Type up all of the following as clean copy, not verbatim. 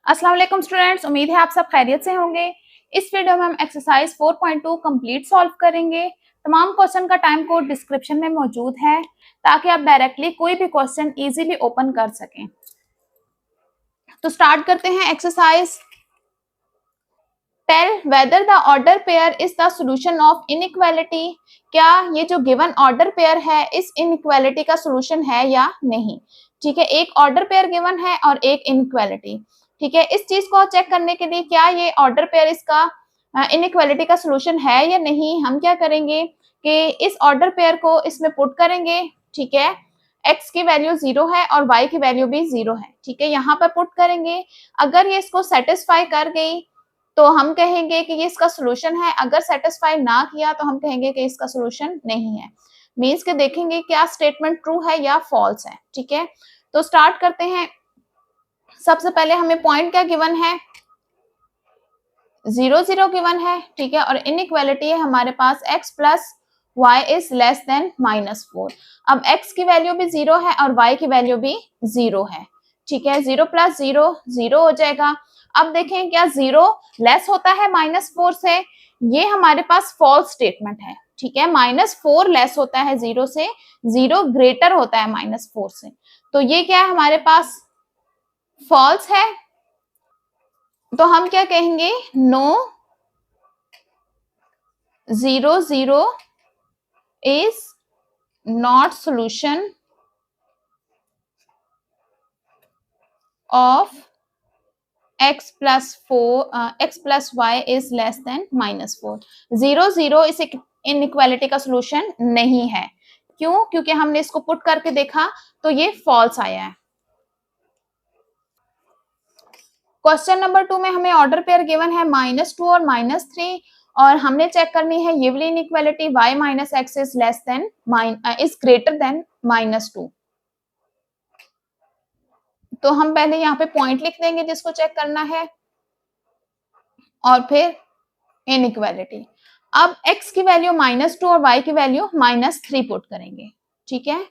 अस्सलाम वालेकुम स्टूडेंट्स, उम्मीद है आप सब खैरियत से होंगे। इस वीडियो में हम एक्सरसाइज 4.2 कंप्लीट सॉल्व करेंगे। तमाम क्वेश्चन का टाइम कोड डिस्क्रिप्शन में मौजूद है ताकि आप डायरेक्टली कोई भी क्वेश्चन इजीली ओपन कर सकें। तो स्टार्ट करते हैं exercise. Tell whether the order pair is the solution of inequality. क्या ये जो गिवन ऑर्डर पेयर है इस इनइक्वालिटी का सॉल्यूशन है या नहीं। ठीक है, एक ऑर्डर पेयर गिवन है और एक इनइक्वालिटी। ठीक है, इस चीज को चेक करने के लिए क्या ये ऑर्डर पेयर इसका इनइक्वालिटी का सॉल्यूशन है या नहीं, हम क्या करेंगे कि इस ऑर्डर पेयर को इसमें पुट करेंगे। ठीक है, x की वैल्यू 0 है और y की वैल्यू भी 0 है। ठीक है, यहाँ पर पुट करेंगे। अगर ये इसको सेटिस्फाई कर गई तो हम कहेंगे कि ये इसका सॉल्यूशन है। अगर सेटिस्फाई ना किया तो हम कहेंगे कि इसका सॉल्यूशन नहीं है। मींस के देखेंगे क्या स्टेटमेंट ट्रू है या फॉल्स है। ठीक है, तो स्टार्ट करते हैं। सबसे पहले हमें पॉइंट क्या गिवन है, 0 0 गिवन है। ठीक है, और इनइक्वालिटी है हमारे पास x plus y is less than -4। अब x की वैल्यू भी 0 है और y की वैल्यू भी 0 है। ठीक है, 0 प्लस 0 0 हो जाएगा। अब देखें क्या 0 लेस होता है -4 से, ये हमारे पास फॉल्स स्टेटमेंट है। ठीक है, -4 लेस होता है 0 से, 0 ग्रेटर होता है -4 से। तो ये क्या है हमारे पास, फॉल्स है। तो हम क्या कहेंगे, no 0 0 is not solution of x plus y is less than -4। 0 0 इस इनइक्वालिटी का सॉल्यूशन नहीं है। क्यों? क्योंकि हमने इसको पुट करके देखा तो ये फॉल्स आया है। क्वेश्चन नंबर 2 में हमें ऑर्डर पेयर गिवन है -2 और -3 और हमने चेक करनी है ये वाली inequality y minus x is less then is greater then -2। तो हम पहले यहाँ पे पॉइंट लिख देंगे जिसको चेक करना है और फिर इनइक्वालिटी। अब x की वैल्यू -2 और y की वैल्यू -3 पुट करेंगे। ठीक है,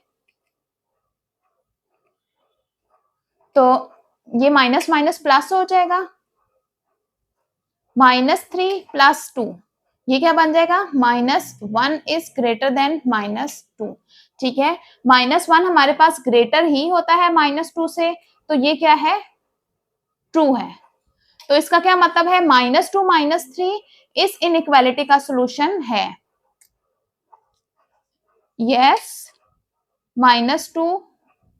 तो ये माइनस माइनस प्लस हो जाएगा, -3 + 2 ये क्या बन जाएगा, -1 इज ग्रेटर देन -2। ठीक है, -1 हमारे पास ग्रेटर ही होता है -2 से, तो ये क्या है, ट्रू है। तो इसका क्या मतलब है, -2 -3 इस इनइक्वालिटी का सॉल्यूशन है। Yes, -2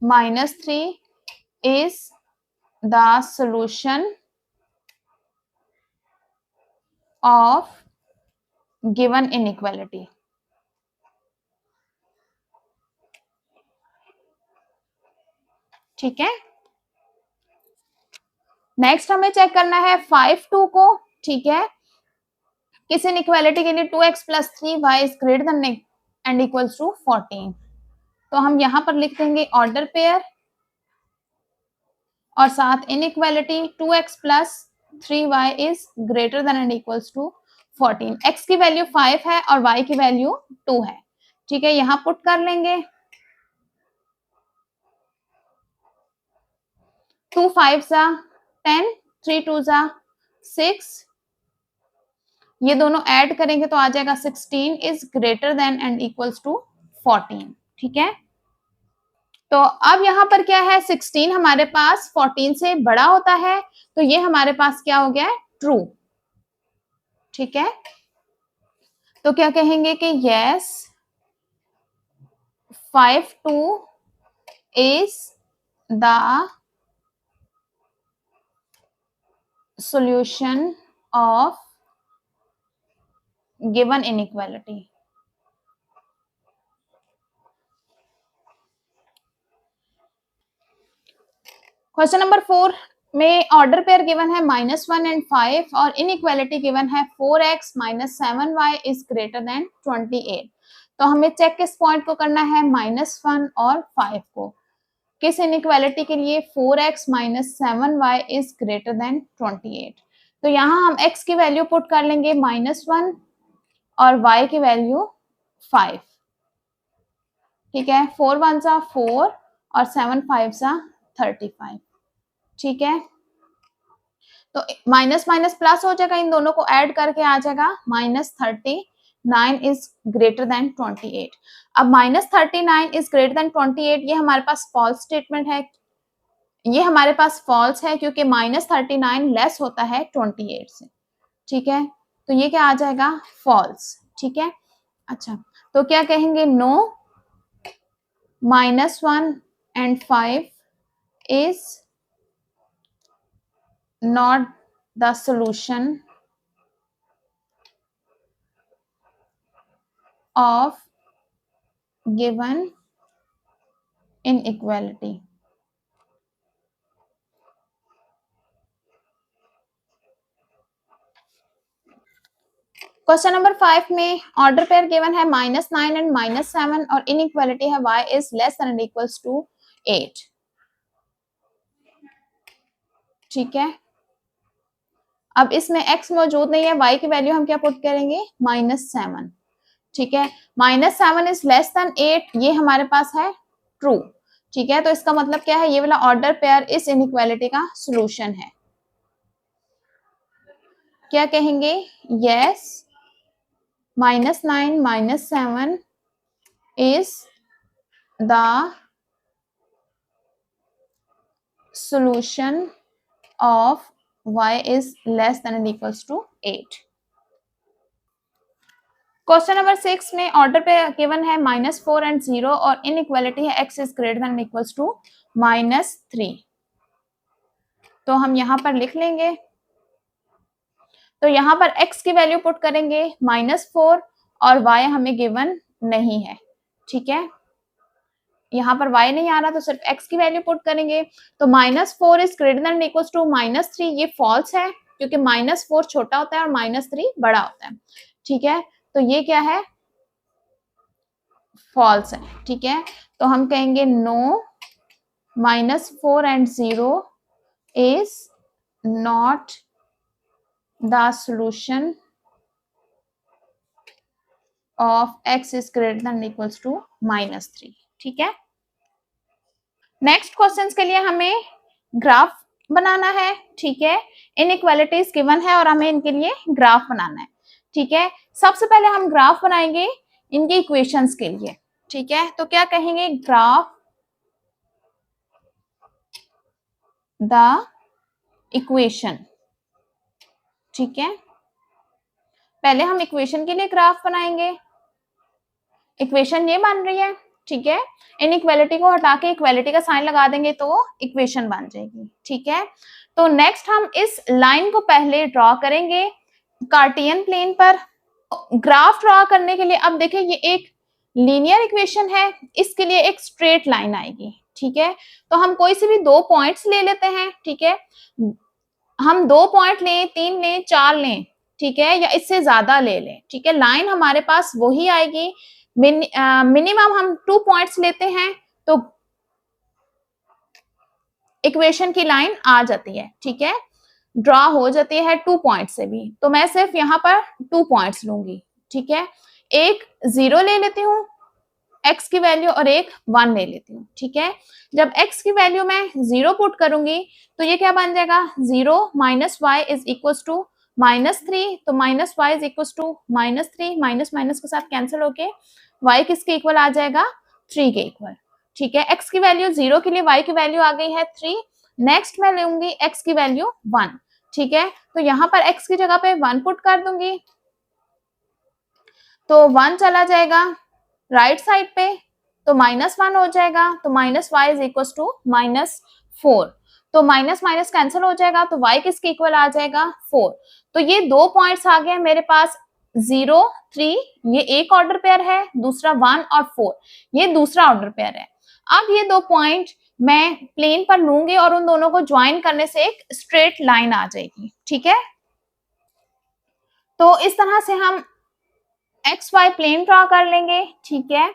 -3 is the solution of given inequality. ठीक है, नेक्स्ट हमें चेक करना है 5 2 को। ठीक है, किस इनइक्वालिटी के लिए 2x + 3y is greater than and equals to 14। तो हम यहां पर लिख देंगे ऑर्डर पेयर और साथ inequality 2x + 3y is greater than and equals to 14। x की वैल्यू 5 है और y की वैल्यू 2 है। ठीक है, यहां पुट कर लेंगे 2 5 10 3 2 6, ये दोनों ऐड करेंगे तो आ जाएगा 16 is greater than and equals to 14। ठीक है, तो अब यहाँ पर क्या है, 16 हमारे पास 14 से बड़ा होता है, तो ये हमारे पास क्या हो गया है, ट्रू। ठीक है, तो क्या कहेंगे कि yes 5 2 is the solution of given inequality। Question number 4 में ऑर्डर पेयर गिवन है -1 एंड 5 और इनइक्वालिटी गिवन है 4x - 7y is greater then 28। तो हमें चेक किस पॉइंट को करना है, -1 और 5 को। किस इनइक्वालिटी के लिए, 4x - 7y is greater then 28। तो यहाँ हम x की वैल्यू पुट कर लेंगे -1 और y की वैल्यू 5। ठीक है, 4 1 4 और 7 5 35। ठीक है, तो माइनस माइनस प्लस हो जाएगा, इन दोनों को ऐड करके आ जाएगा -39 इज ग्रेटर देन 28। अब -39 इज ग्रेटर देन 28, ये हमारे पास फॉल्स स्टेटमेंट है, ये हमारे पास फॉल्स है क्योंकि -39 लेस होता है 28 से। ठीक है, तो ये क्या आ जाएगा, फॉल्स। ठीक है, अच्छा तो क्या कहेंगे, no -1 and 5 is not the solution of given inequality। Question number 5 में ऑर्डर पेयर गिवन है -9 एंड -7 और इनइक्वालिटी है y इज लेस देन और इक्वल्स टू 8। ठीक है, अब इसमें x मौजूद नहीं है, y की वैल्यू हम क्या पुट करेंगे, -7। ठीक है, -7 इज लेस देन 8, ये हमारे पास है ट्रू। ठीक है, तो इसका मतलब क्या है, ये वाला ऑर्डर पेयर इस इनइक्वालिटी का सॉल्यूशन है। क्या कहेंगे, yes -9 -7 is the solution of y is less than and equals to 8। Question number 6 में ऑर्डर पे गिवन है -4 एंड 0 और इनइक्वालिटी है x is greater than equals to -3। तो हम यहां पर लिख लेंगे, तो यहां पर x की वैल्यू पुट करेंगे -4 और y हमें गिवन नहीं है। ठीक है, यहाँ पर y नहीं आ रहा तो सिर्फ x की वैल्यू पुट करेंगे, तो -4 is greater than equals to -3, ये फॉल्स है क्योंकि -4 छोटा होता है और -3 बड़ा होता है। ठीक है, तो ये क्या है, फॉल्स है। ठीक है, तो हम कहेंगे no -4 and 0 is not the solution of x is greater than equals to -3। ठीक है, नेक्स्ट क्वेश्चंस के लिए हमें ग्राफ बनाना है। ठीक है, इनइक्वालिटीज गिवन है और हमें इनके लिए ग्राफ बनाना है। ठीक है, सबसे पहले हम ग्राफ बनाएंगे इनके इक्वेशंस के लिए। ठीक है, तो क्या कहेंगे, ग्राफ द इक्वेशन। ठीक है, पहले हम इक्वेशन के लिए ग्राफ बनाएंगे। इक्वेशन ये बन रही है। ठीक है, इनइक्वालिटी को हटा के इक्वालिटी का साइन लगा देंगे तो इक्वेशन बन जाएगी। ठीक है, तो नेक्स्ट हम इस लाइन को पहले ड्रॉ करेंगे कार्टियन प्लेन पर। ग्राफ ड्रॉ करने के लिए अब देखिए ये एक लीनियर इक्वेशन है, इसके लिए एक स्ट्रेट लाइन आएगी। ठीक है, तो हम कोई से भी 2 पॉइंट्स ले लेते हैं। ठीक है, हम 2 पॉइंट लें, 3 लें, 4 लें, ठीक है, या इससे ज्यादा ले लें। ठीक है, लाइन हमारे पास वही आएगी। मिनिमम हम 2 पॉइंट्स लेते हैं तो इक्वेशन की लाइन आ जाती है। ठीक है, ड्रॉ हो जाती है 2 पॉइंट से भी, तो मैं सिर्फ यहाँ पर 2 पॉइंट्स लूंगी। ठीक है, एक 0 ले लेती हूँ x की वैल्यू और एक 1 ले लेती हूँ। ठीक है, जब x की वैल्यू मैं 0 पुट करूंगी तो ये क्या बन जाएगा, 0 minus y is equal to -3, तो minus y is equal to -3, minus minus के साथ कैंसिल होके y किसके इक्वल आ जाएगा, 3 के इक्वल। ठीक है, x की वैल्यू 0 के लिए y की वैल्यू आ गई है 3। नेक्स्ट मैं लूंगी x की वैल्यू 1। ठीक है, तो यहाँ पर x की जगह पे 1 पुट कर दूंगी तो 1 चला जाएगा राइट साइड पे, तो -1 हो जाएगा, तो minus y is equal to -4, तो माइनस माइनस कैंसिल हो जाएगा, तो y किसके इक्वल आ जाएगा, 4। तो ये 2 पॉइंट्स आ गए मेरे पास, 0 3, ये एक ऑर्डर पेयर है, दूसरा 1 और 4 ये दूसरा ऑर्डर पेयर है। अब ये 2 पॉइंट मैं प्लेन पर लूंगी और उन दोनों को ज्वाइन करने से एक स्ट्रेट लाइन आ जाएगी। ठीक है, तो इस तरह से हम एक्स वाई प्लेन ड्रॉ कर लेंगे। ठीक है,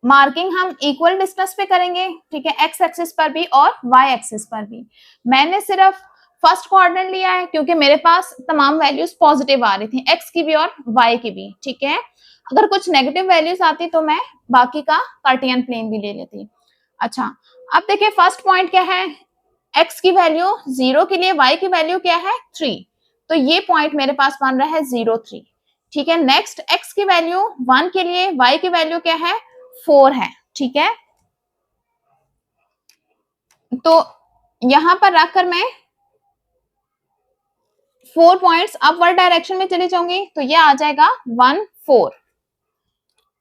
मार्किंग हम इक्वल डिस्टेंस पे करेंगे। ठीक है, एक्स एक्सिस पर भी और वाई एक्सिस पर भी। मैंने सिर्फ फर्स्ट क्वाड्रेंट लिया है क्योंकि मेरे पास तमाम वैल्यूज पॉजिटिव आ रही थी, एक्स की भी और वाई की भी। ठीक है, अगर कुछ नेगेटिव वैल्यूज आती तो मैं बाकी का कार्टियन प्लेन भी ले लेती। अच्छा, अब देखिए फर्स्ट पॉइंट क्या है, x की वैल्यू 0 के लिए y की वैल्यू क्या है 3, तो ये पॉइंट मेरे पास बन रहा है 0 3। ठीक है, नेक्स्ट x की वैल्यू 1 के लिए y की वैल्यू क्या है 4 है। ठीक है, तो यहां पर रखकर मैं 4 पॉइंट्स अपवर्ड डायरेक्शन में चले जाऊंगी, तो ये आ जाएगा 1 4।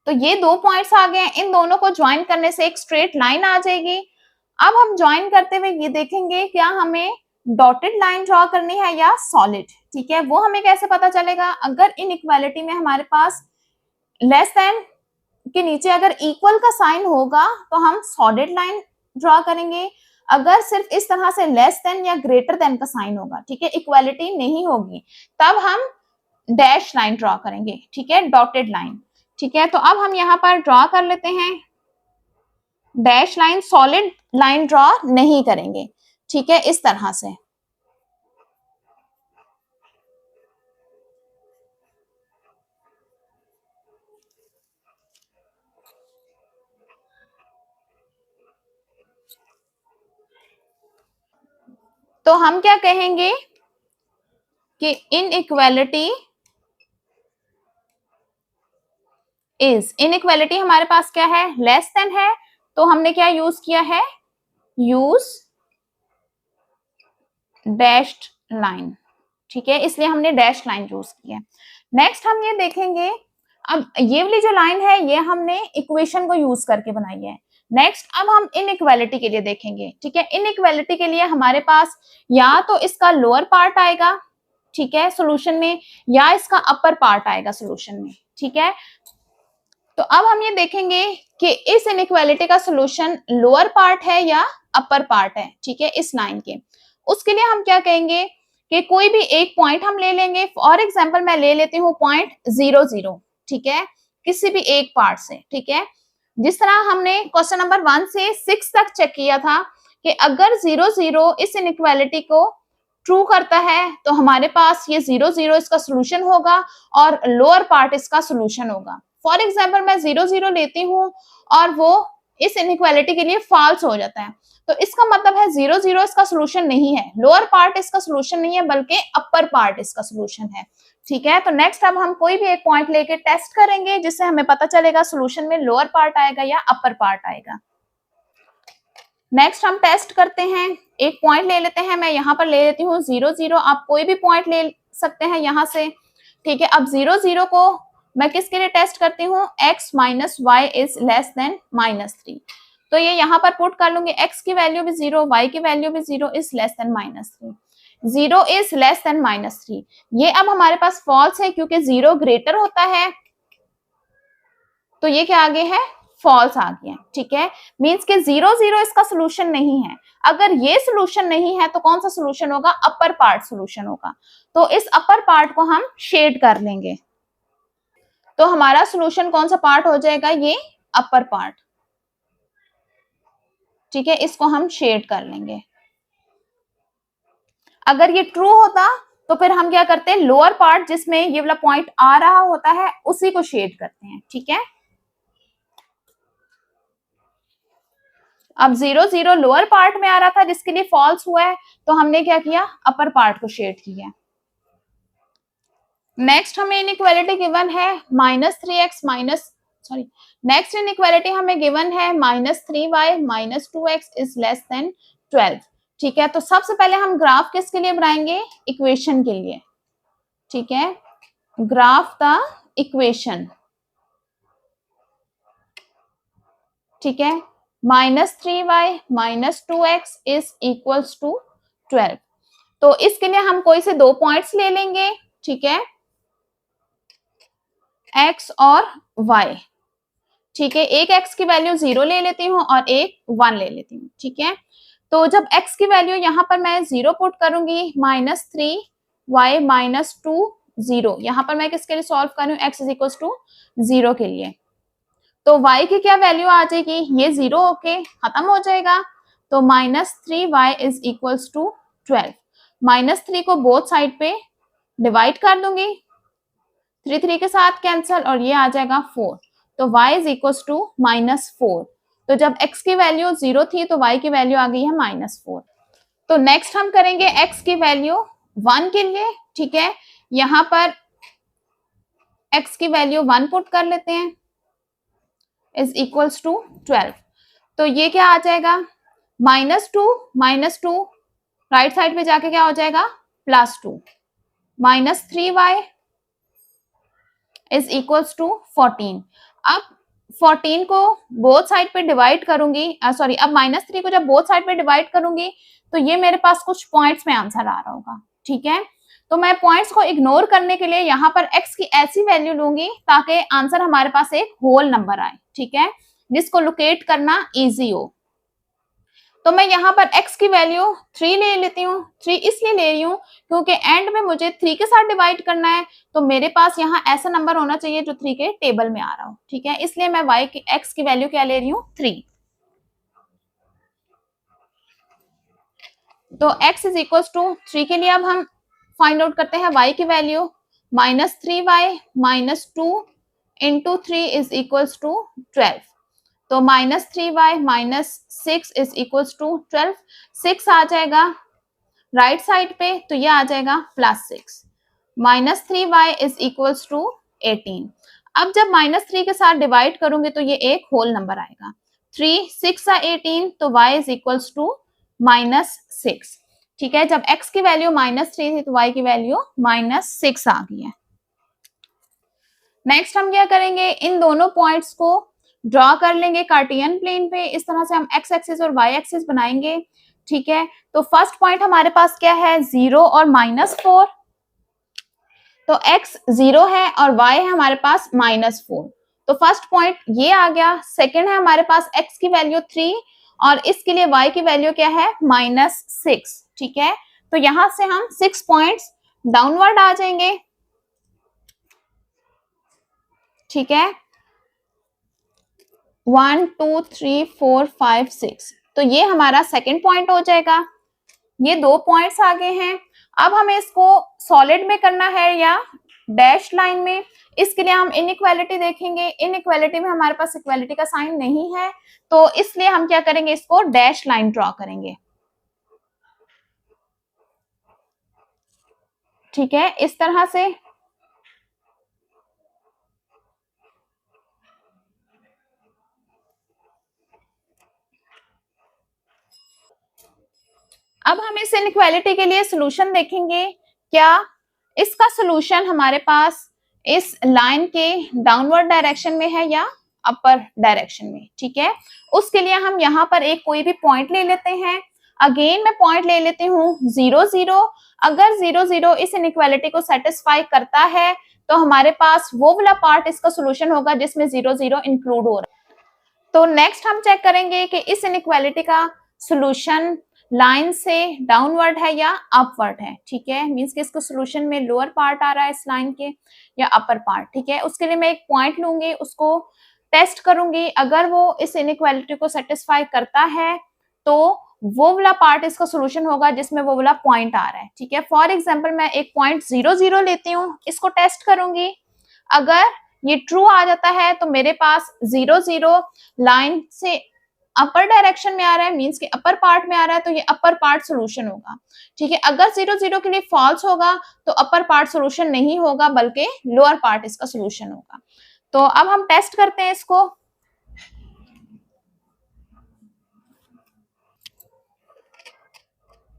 तो ये 2 पॉइंट्स आ गए, इन दोनों को ज्वाइन करने से एक स्ट्रेट लाइन आ जाएगी। अब हम ज्वाइन करते हुए ये देखेंगे क्या हमें डॉटेड लाइन ड्रॉ करनी है या सॉलिड। ठीक है, वो हमें कैसे पता चलेगा, अगर इनइक्वालिटी में हमारे पास लेस देन के नीचे अगर इक्वल का साइन होगा तो हम सॉलिड लाइन ड्रॉ करेंगे, अगर सिर्फ इस तरह से लेस देन या ग्रेटर देन का साइन होगा, ठीक है, इक्वालिटी नहीं होगी, तब हम डैश लाइन ड्रॉ करेंगे। ठीक है, डॉटेड लाइन। ठीक है, तो अब हम यहाँ पर ड्रॉ कर लेते हैं dash line, solid line draw नहीं करेंगे। ठीक है, इस तरह से। तो हम क्या कहेंगे कि इनइक्वालिटी इज, इनइक्वालिटी हमारे पास क्या है लेस देन है, तो हमने क्या यूज किया है, यूज डैश्ड लाइन। ठीक है, इसलिए हमने डैश लाइन यूज की है। नेक्स्ट हम ये देखेंगे, अब ये वाली जो लाइन है ये हमने इक्वेशन को यूज करके बनाई है। नेक्स्ट अब हम इनइक्वालिटी के लिए देखेंगे। ठीक है, इनइक्वालिटी के लिए हमारे पास या तो इसका लोअर पार्ट आएगा, ठीक है, सॉल्यूशन में, या इसका अपर पार्ट आएगा सॉल्यूशन में। ठीक है, तो अब हम ये देखेंगे कि इस इनइक्वालिटी का सॉल्यूशन लोअर पार्ट है या अपर पार्ट है। ठीक है, इस लाइन के, उसके लिए हम क्या कहेंगे कि कोई भी एक पॉइंट हम ले लेंगे। फॉर एग्जांपल मैं ले लेती हूँ पॉइंट 0 0। ठीक है, किसी भी एक पार्ट से। ठीक है, जिस तरह हमने क्वेश्चन नंबर 1 से 6 तक चेक किया था कि अगर 0 0 इस इनइक्वालिटी को ट्रू करता है तो हमारे पास ये 0 0 इसका सोल्यूशन होगा और लोअर पार्ट इसका सोल्यूशन होगा। फॉर एग्जाम्पल मैं 0 0 लेती हूँ और वो इस इनइक्वालिटी के लिए फॉल्स हो जाता है, तो इसका मतलब है 0 0 इसका सोल्यूशन नहीं है, लोअर पार्ट इसका सोल्यूशन नहीं है, बल्कि अपर पार्ट इसका सोल्यूशन है। ठीक है, तो नेक्स्ट अब हम कोई भी एक पॉइंट लेके टेस्ट करेंगे जिससे हमें पता चलेगा सोल्यूशन में लोअर पार्ट आएगा या अपर पार्ट आएगा। नेक्स्ट हम टेस्ट करते हैं, एक पॉइंट ले लेते हैं, मैं यहाँ पर ले लेती हूँ 0 0, आप कोई भी पॉइंट ले सकते हैं यहाँ से। ठीक है, अब 0 0 को मैं किसके लिए टेस्ट करती हूँ, x minus y is less than -3, तो ये यहाँ पर पुट कर लूंगी, x की वैल्यू भी 0, y की वैल्यू भी 0 is less than -3, 0 is less than -3। ये अब हमारे पास फॉल्स है क्योंकि 0 ग्रेटर होता है, तो ये क्या आगे है, फॉल्स आ गया। ठीक है, मींस के 0 0 इसका सोल्यूशन नहीं है। अगर ये सोल्यूशन नहीं है तो कौन सा सोल्यूशन होगा, अपर पार्ट सोल्यूशन होगा। तो इस अपर पार्ट को हम शेड कर लेंगे, तो हमारा सोल्यूशन कौन सा पार्ट हो जाएगा, ये अपर पार्ट। ठीक है, इसको हम शेड कर लेंगे। अगर ये ट्रू होता तो फिर हम क्या करते हैं, लोअर पार्ट जिसमें ये वाला पॉइंट आ रहा होता है उसी को शेड करते हैं। ठीक है, अब 0 0 लोअर पार्ट में आ रहा था जिसके लिए फॉल्स हुआ है, तो हमने क्या किया, अपर पार्ट को शेड किया। नेक्स्ट हमें इनइक्वालिटी गिवन है -3x minus, sorry, next inequality हमें गिवन है -3y minus 2x is less then 12। ठीक है, तो सबसे पहले हम ग्राफ किसके लिए बनाएंगे, इक्वेशन के लिए। ठीक है, ग्राफ द इक्वेशन। ठीक है, -3y minus 2x is equals to 12। तो इसके लिए हम कोई से दो पॉइंट्स ले लेंगे। ठीक है, x और y। ठीक है, एक x की वैल्यू 0 ले लेती हूँ और एक 1 ले लेती हूँ। ठीक है, तो जब x की वैल्यू यहाँ पर मैं 0 पुट करूंगी, -3y माइनस 2 0, यहाँ पर मैं किसके लिए सॉल्व कर रही हूँ, x इज इक्वल टू 0 के लिए, तो y की क्या वैल्यू आ जाएगी, ये 0 होके खत्म हो जाएगा, तो -3y इज इक्वल्स टू 12। -3 को बोथ साइड पे डिवाइड कर दूंगी, 3 3 के साथ कैंसल और ये आ जाएगा 4, तो y इज इक्वल्स टू -4। तो जब x की वैल्यू 0 थी तो y की वैल्यू आ गई है -4। तो नेक्स्ट हम करेंगे x की वैल्यू 1 के लिए, ठीक है। यहां पर x की वैल्यू 1 पुट कर लेते हैं, इज इक्वल्स टू 12। तो ये क्या आ जाएगा, -2 राइट साइड पे जाके क्या हो जाएगा, +2 -3y इज इक्वल्स टू 14। अब 14 को बोथ साइड पे डिवाइड करूंगी, सॉरी अब -3 को जब बोथ साइड पे डिवाइड करूंगी तो ये मेरे पास कुछ पॉइंट्स में आंसर आ रहा होगा, ठीक है। तो मैं पॉइंट्स को इग्नोर करने के लिए यहाँ पर x की ऐसी वैल्यू लूंगी ताकि आंसर हमारे पास एक होल नंबर आए, ठीक है, जिसको लोकेट करना इजी हो। तो मैं यहाँ पर x की वैल्यू 3 ले लेती हूँ। 3 इसलिए ले रही हूँ क्योंकि एंड में मुझे 3 के साथ डिवाइड करना है, तो मेरे पास यहाँ ऐसा नंबर होना चाहिए जो 3 के टेबल में आ रहा हो, ठीक है। इसलिए मैं x की वैल्यू क्या ले रही हूँ, 3। तो x इज इक्वल टू 3 के लिए अब हम फाइंड आउट करते हैं y की value, -3y -2 into 3 is equal to 12। तो -3y -6 इज इक्वल टू 12। 6 आ जाएगा राइट साइड पे, तो ये आ जाएगा +6। -3y is equal to 18। अब जब -3 के साथ डिवाइड करूंगी तो ये एक होल नंबर आएगा। 3 6 18, तो y इज इक्वल टू -6, ठीक है। जब x की वैल्यू -3 थी तो y की वैल्यू -6 आ गई है। नेक्स्ट हम क्या करेंगे, इन दोनों पॉइंट्स को ड्रॉ कर लेंगे कार्टियन प्लेन पे। इस तरह से हम x एक्सिस और y एक्सिस बनाएंगे, ठीक है। तो फर्स्ट पॉइंट हमारे पास क्या है, 0 और -4। तो x 0 है और y है हमारे पास -4। तो फर्स्ट पॉइंट ये आ गया। सेकंड है हमारे पास x की वैल्यू 3 और इसके लिए y की वैल्यू क्या है, -6, ठीक है। तो यहां से हम 6 पॉइंट्स डाउनवर्ड आ जाएंगे, ठीक है। 1 2 3 4 5 6, तो ये हमारा सेकंड पॉइंट हो जाएगा। ये 2 पॉइंट्स आगे हैं। अब हमें इसको सॉलिड में करना है या डैश लाइन में, इसके लिए हम इनइक्वालिटी देखेंगे। इनइक्वालिटी में हमारे पास इक्वालिटी का साइन नहीं है, तो इसलिए हम क्या करेंगे, इसको डैश लाइन ड्रॉ करेंगे, ठीक है, इस तरह से। अब हम इस इनइक्वालिटी के लिए सोल्यूशन देखेंगे। क्या इसका सोल्यूशन हमारे पास इस लाइन के डाउनवर्ड डायरेक्शन में है या अपर डायरेक्शन में, ठीक है। उसके लिए हम यहाँ पर एक कोई भी पॉइंट ले लेते हैं। अगेन मैं पॉइंट ले लेती हूँ 0 0। अगर 0 0 इस इनइक्वालिटी को सेटिस्फाई करता है तो हमारे पास वो वाला पार्ट इसका सोल्यूशन होगा जिसमें 0 0 इंक्लूड हो रहा है। तो नेक्स्ट हम चेक करेंगे कि इस इनइक्वालिटी का सोल्यूशन लाइन से डाउनवर्ड है या अपवर्ड है, ठीक है। मींस कि इसको सोल्यूशन में लोअर पार्ट आ रहा है इस लाइन के या अपर पार्ट, ठीक है। उसके लिए मैं एक पॉइंट लूंगी, उसको टेस्ट करूंगी। अगर वो इस इनइक्वालिटी को सेटिस्फाई करता है तो वो वाला पार्ट इसका सोल्यूशन होगा जिसमें वो वाला पॉइंट आ रहा है, ठीक है। फॉर एग्जाम्पल मैं एक पॉइंट 0 0 लेती हूँ, इसको टेस्ट करूंगी। अगर ये ट्रू आ जाता है तो मेरे पास 0 0 लाइन से अपर डायरेक्शन में आ रहा है, मींस कि अपर पार्ट में आ रहा है, तो ये अपर पार्ट सोल्यूशन होगा, ठीक है। अगर 0 0 के लिए फॉल्स होगा तो अपर पार्ट सोल्यूशन नहीं होगा बल्कि लोअर पार्ट इसका सोल्यूशन होगा। तो अब हम टेस्ट करते हैं इसको।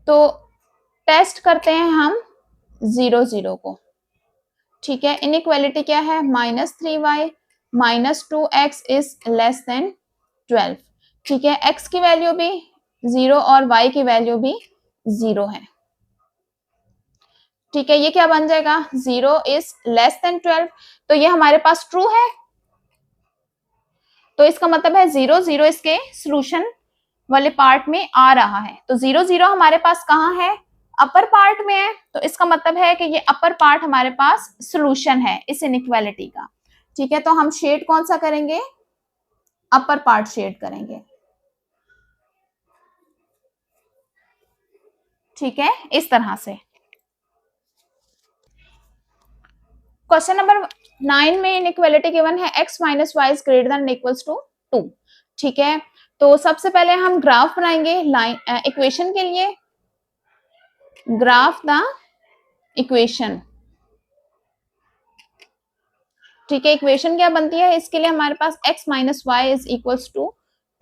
तो टेस्ट करते हैं हम 0 0 को, ठीक है। इनइक्वालिटी क्या है, -3y -2x is less then 12, ठीक है। x की वैल्यू भी 0 और y की वैल्यू भी 0 है, ठीक है। ये क्या बन जाएगा, 0 इज लेस देन 12, तो ये हमारे पास ट्रू है। तो इसका मतलब है 0 0 इसके सोल्यूशन वाले पार्ट में आ रहा है। तो 0 0 हमारे पास कहाँ है, अपर पार्ट में है। तो इसका मतलब है कि ये अपर पार्ट हमारे पास सोल्यूशन है इस इनइक्वालिटी का, ठीक है। तो हम शेड कौन सा करेंगे, अपर पार्ट शेड करेंगे, ठीक है, इस तरह से। क्वेश्चन नंबर 9 में इनइक्वालिटी गिवन है x minus y is greater than equals to 2, ठीक है। तो सबसे पहले हम ग्राफ बनाएंगे लाइन इक्वेशन के लिए। Graph the equation. ठीक है, इक्वेशन क्या बनती है इसके लिए हमारे पास x minus y is equals to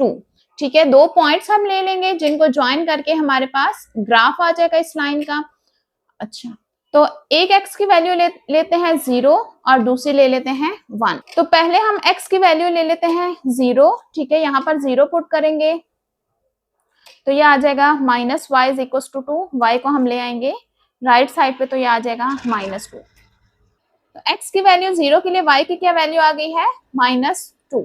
2। ठीक है, दो पॉइंट्स हम ले लेंगे जिनको ज्वाइन करके हमारे पास ग्राफ आ जाएगा इस लाइन का। अच्छा, तो एक x की वैल्यू लेते हैं 0 और दूसरी ले लेते हैं 1। तो पहले हम x की वैल्यू ले लेते हैं 0। ठीक है, यहाँ पर 0 पुट करेंगे तो ये आ जाएगा minus y is equal to 2। Y को हम ले आएंगे राइट साइड पे तो ये आ जाएगा -2। तो x की वैल्यू 0 के लिए y की क्या वैल्यू आ गई है -2।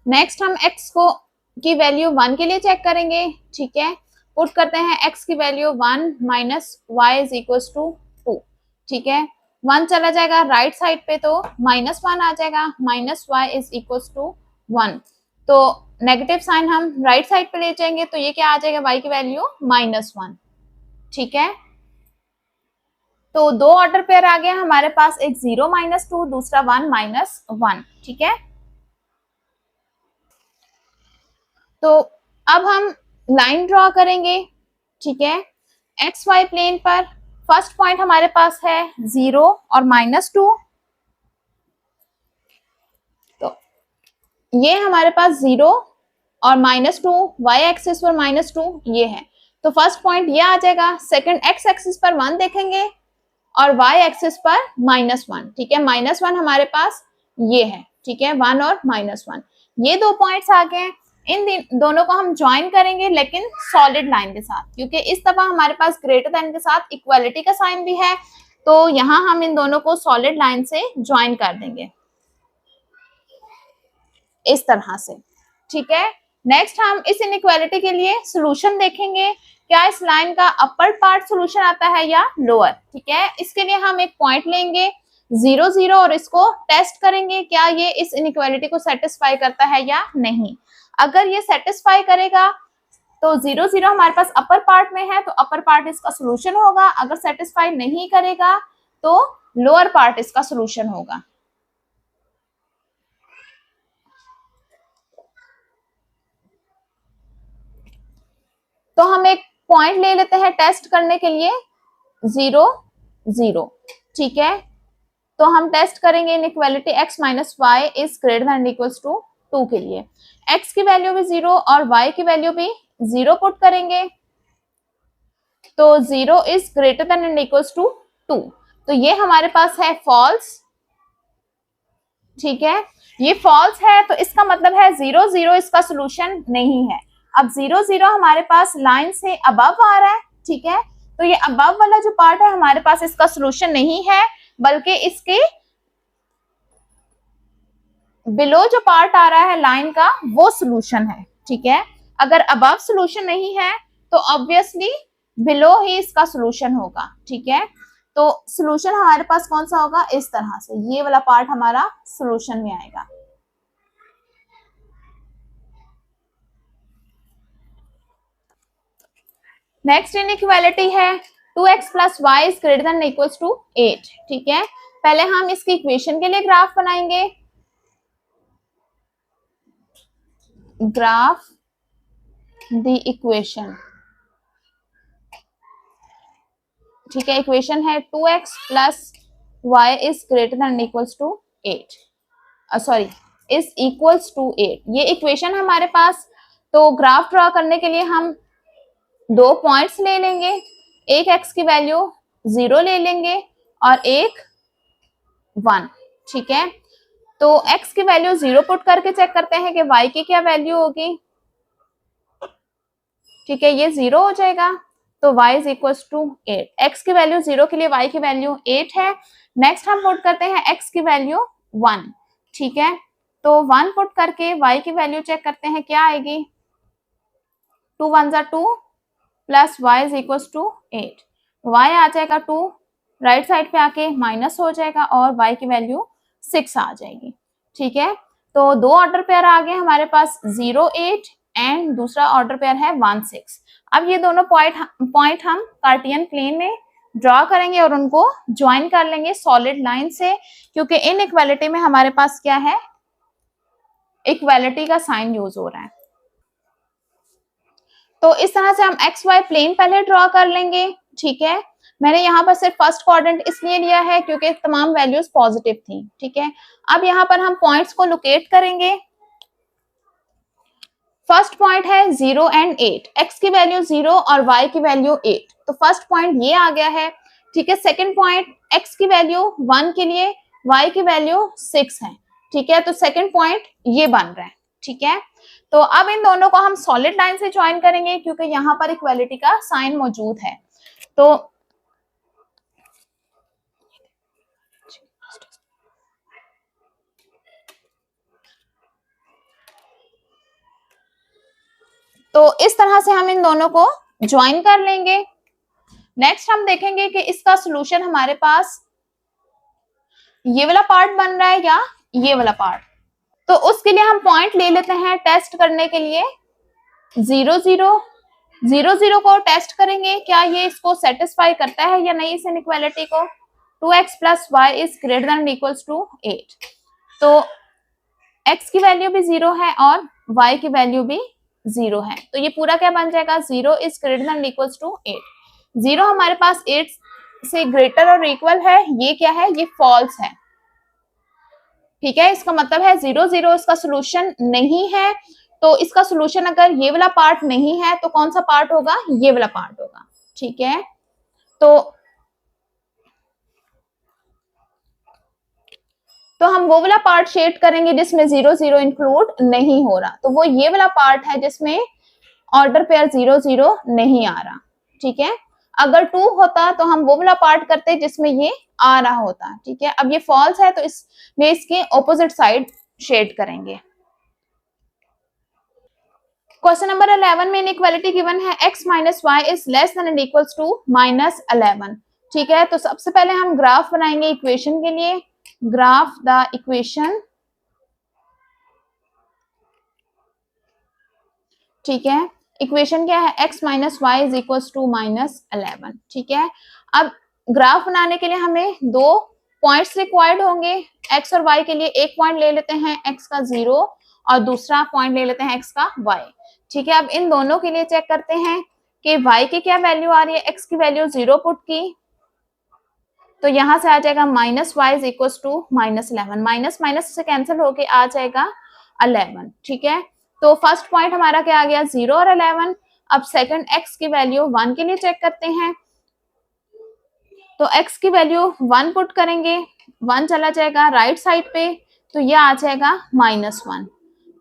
नेक्स्ट हम x को की वैल्यू 1 के लिए चेक करेंगे। ठीक है, पुट करते हैं x की value 1 minus y is equal to 2। ठीक है, 1 चला जाएगा राइट साइड पे तो -1 आ जाएगा, minus y is equal to 1। तो नेगेटिव साइन हम राइट साइड पे ले जाएंगे तो ये क्या आ जाएगा y की वैल्यू -1। ठीक है, तो दो ऑर्डर पेयर आ गया हमारे पास, एक 0 -2 दूसरा 1 -1। ठीक है, तो अब हम लाइन ड्रॉ करेंगे। ठीक है, एक्स वाई प्लेन पर फर्स्ट पॉइंट हमारे पास है 0 और -2। तो ये हमारे पास 0 और -2, वाई एक्सिस पर -2 ये है। तो फर्स्ट पॉइंट ये आ जाएगा। सेकंड एक्स एक्सिस पर 1 देखेंगे और वाई एक्सिस पर -1। ठीक है, -1 हमारे पास ये है। ठीक है, 1 और -1 ये दो पॉइंट्स आ गए। इन दोनों को हम ज्वाइन करेंगे लेकिन सॉलिड लाइन के साथ, क्योंकि इस दफा हमारे पास ग्रेटर देन के साथ इक्वालिटी का साइन भी है तो यहां हम इन दोनों को सॉलिड लाइन से ज्वाइन कर देंगे इस तरह से। ठीक है, नेक्स्ट हम इस इनइक्वालिटी के लिए सॉल्यूशन देखेंगे, क्या इस लाइन का अपर पार्ट सॉल्यूशन आता है या लोअर। ठीक है, इसके लिए हम एक पॉइंट लेंगे 0 0 और इसको टेस्ट करेंगे क्या ये इस इनइक्वालिटी को सेटिस्फाई करता है या नहीं। अगर ये सेटिस्फाई करेगा तो 0 0 हमारे पास अपर पार्ट में है तो अपर पार्ट इसका सॉल्यूशन होगा। अगर सेटिस्फाई नहीं करेगा तो लोअर पार्ट इसका सॉल्यूशन होगा। तो हम एक पॉइंट ले लेते हैं टेस्ट करने के लिए 0 0। ठीक है, तो हम टेस्ट करेंगे inequality x minus y is greater than equals to 2 के लिए। x की वैल्यू भी 0 और y की वैल्यू भी 0 पुट करेंगे तो 0 is greater than and equals to 2। तो ये हमारे पास है फॉल्स। ठीक है, ये फॉल्स है तो इसका मतलब है 0 0 इसका सोल्यूशन नहीं है। अब 0 0 हमारे पास लाइन से अबव आ रहा है। ठीक है, तो ये अबव वाला जो पार्ट है हमारे पास इसका सोल्यूशन नहीं है, बल्कि इसके बिलो जो पार्ट आ रहा है लाइन का वो सोल्यूशन है। ठीक है, अगर अबव सोल्यूशन नहीं है तो ऑब्वियसली बिलो ही इसका सोल्यूशन होगा। ठीक है, तो सोल्यूशन हमारे पास कौन सा होगा, इस तरह से ये वाला पार्ट हमारा सोल्यूशन में आएगा। नेक्स्ट इनइक्वालिटी है 2x plus y is greater than equals to 8। ठीक है, पहले हम इसकी इक्वेशन के लिए ग्राफ बनाएंगे। Graph the equation. ठीक है, इक्वेशन है 2x plus y is greater than equals to 8, sorry is equals to 8, ये इक्वेशन हमारे पास। तो ग्राफ ड्रॉ करने के लिए हम दो पॉइंट्स ले लेंगे, एक x की वैल्यू 0 ले लेंगे और एक 1। ठीक है, तो x की वैल्यू 0 पुट करके चेक करते हैं कि y की क्या वैल्यू होगी। ठीक है, ये 0 हो जाएगा तो y is equal to 8। x की वैल्यू 0 के लिए y की वैल्यू 8 है। नेक्स्ट हम पुट करते हैं x की वैल्यू 1। ठीक है, तो 1 पुट करके y की वैल्यू चेक करते हैं क्या आएगी। 2 1 जा 2 plus y is equal to 8। y आ जाएगा 2, राइट साइड पे आके माइनस हो जाएगा और y की वैल्यू 6 आ जाएगी। ठीक है, तो दो ऑर्डर पेयर आ गए हमारे पास 0 8 एंड दूसरा ऑर्डर पेयर है 1 6। अब ये दोनों पॉइंट हम कार्टियन प्लेन में ड्रॉ करेंगे और उनको ज्वाइन कर लेंगे सॉलिड लाइन से, क्योंकि इनइक्वालिटी में हमारे पास क्या है, इक्वालिटी का साइन यूज हो रहा है। तो इस तरह से हम एक्स वाई प्लेन पहले ड्रॉ कर लेंगे, ठीक है। मैंने यहाँ पर सिर्फ फर्स्ट क्वाड्रेंट इसलिए लिया है क्योंकि तमाम वैल्यूज पॉजिटिव थी, ठीक है। अब यहाँ पर हम पॉइंट्स को लोकेट करेंगे। फर्स्ट पॉइंट है 0 एंड 8, एक्स की वैल्यू 0 और वाई की वैल्यू 8, तो फर्स्ट पॉइंट ये आ गया है, ठीक है। सेकंड पॉइंट एक्स की वैल्यू 1 के लिए वाई की वैल्यू 6 है, ठीक है, तो सेकंड पॉइंट ये बन रहा है, ठीक है। तो अब इन दोनों को हम सॉलिड लाइन से ज्वाइन करेंगे क्योंकि यहाँ पर इक्वालिटी का साइन मौजूद है। तो इस तरह से हम इन दोनों को ज्वाइन कर लेंगे। नेक्स्ट हम देखेंगे कि इसका सॉल्यूशन हमारे पास ये वाला पार्ट बन रहा है या ये वाला पार्ट। तो उसके लिए हम पॉइंट ले लेते हैं टेस्ट करने के लिए। 0 0 0 0 को टेस्ट करेंगे, क्या ये इसको सेटिस्फाई करता है या नहीं, इस इनइक्वालिटी को। 2x plus y is greater than equals to 8, तो x की वैल्यू भी 0 है और y की वैल्यू भी 0 है, तो ये पूरा क्या बन जाएगा, 0 is greater than equals to 8। 0 हमारे पास 8 से ग्रेटर और इक्वल है, ये क्या है, ये फॉल्स है, ठीक है। इसका मतलब है 0 0 इसका सोल्यूशन नहीं है। तो इसका सोल्यूशन अगर ये वाला पार्ट नहीं है तो कौन सा पार्ट होगा, ये वाला पार्ट होगा, ठीक है। तो हम वो वाला पार्ट शेड करेंगे जिसमें 0 0 इंक्लूड नहीं हो रहा, तो वो ये वाला पार्ट है जिसमें ऑर्डर पेयर 0 0 नहीं आ रहा, ठीक है। अगर 2 होता तो हम वो वाला पार्ट करते जिसमें ये आ रहा होता, ठीक है। अब ये फॉल्स है तो इसमें इसके ऑपोजिट साइड शेड करेंगे। क्वेश्चन नंबर 11 में इनइक्वालिटी गिवन है x minus y is less than and equals to -11, ठीक है। तो सबसे पहले हम ग्राफ बनाएंगे इक्वेशन के लिए। ग्राफ द इक्वेशन, ठीक है। इक्वेशन क्या है, x minus y is equals to -11, ठीक है। अब ग्राफ बनाने के लिए हमें 2 पॉइंट्स रिक्वायर्ड होंगे। x और y के लिए एक पॉइंट ले लेते हैं x का 0 और दूसरा पॉइंट ले लेते हैं x का y, ठीक है। अब इन दोनों के लिए चेक करते हैं कि y की क्या वैल्यू आ रही है। x की वैल्यू 0 पुट की तो यहां से आ जाएगा minus y is equal to -11, minus minus से कैंसिल होके आ जाएगा 11, ठीक है। तो फर्स्ट पॉइंट हमारा क्या आ गया, 0 और 11। अब सेकंड x की वैल्यू 1 के लिए चेक करते हैं, तो x की वैल्यू 1 पुट करेंगे, 1 चला जाएगा राइट साइड पे, तो ये आ जाएगा -1,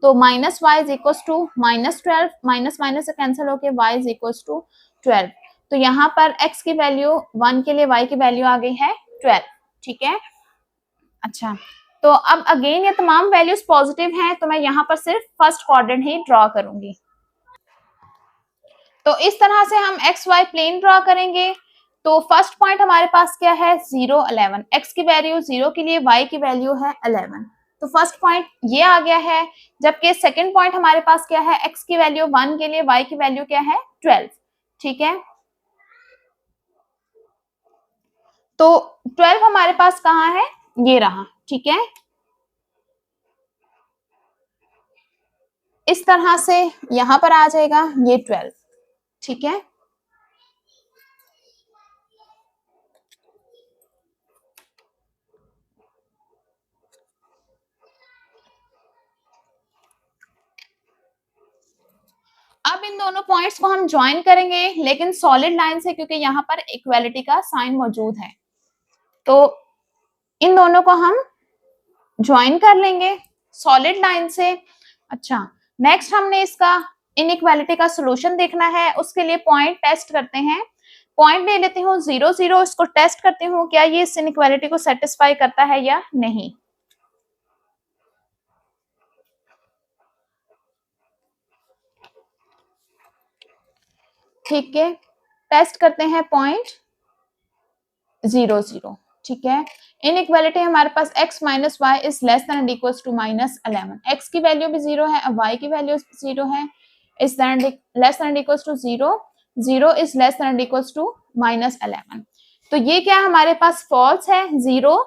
तो minus y is equal to -12, minus minus से कैंसिल होके y इज इक्वल टू 12, तो यहाँ पर x की वैल्यू 1 के लिए y की वैल्यू आ गई है 12, ठीक है। अच्छा, तो अब अगेन ये तमाम वैल्यूज पॉजिटिव हैं, तो मैं यहाँ पर सिर्फ फर्स्ट क्वाड्रेंट ही ड्रॉ करूंगी। तो इस तरह से हम एक्स वाई प्लेन ड्रॉ करेंगे। तो फर्स्ट पॉइंट हमारे पास क्या है, 0 11, एक्स की वैल्यू 0 के लिए y की वैल्यू है 11, तो फर्स्ट पॉइंट ये आ गया है। जबकि सेकंड पॉइंट हमारे पास क्या है, x की वैल्यू 1 के लिए y की वैल्यू क्या है 12, ठीक है। तो 12 हमारे पास कहाँ है, ये रहा, ठीक है। इस तरह से यहां पर आ जाएगा ये 12, ठीक है। अब इन दोनों पॉइंट्स को हम ज्वाइन करेंगे लेकिन सॉलिड लाइन से, क्योंकि यहाँ पर इक्वालिटी का साइन मौजूद है। तो इन दोनों को हम ज्वाइन कर लेंगे सॉलिड लाइन से। अच्छा, नेक्स्ट हमने इसका इनइक्वालिटी का सॉल्यूशन देखना है, उसके लिए पॉइंट टेस्ट करते हैं। पॉइंट ले लेती हूँ 0 0, इसको टेस्ट करती हूँ क्या ये इस इनइक्वालिटी को सेटिस्फाई करता है या नहीं। ठीक है, टेस्ट करते हैं पॉइंट 0 0, ठीक है। इनइक्वालिटी हमारे पास x minus y is less than and equals to -11, x की वैल्यू भी 0 है और y की वैल्यू 0 है, is less than and equals to 0, 0 is less than and equals to -11। तो ये क्या हमारे पास फॉल्स है, 0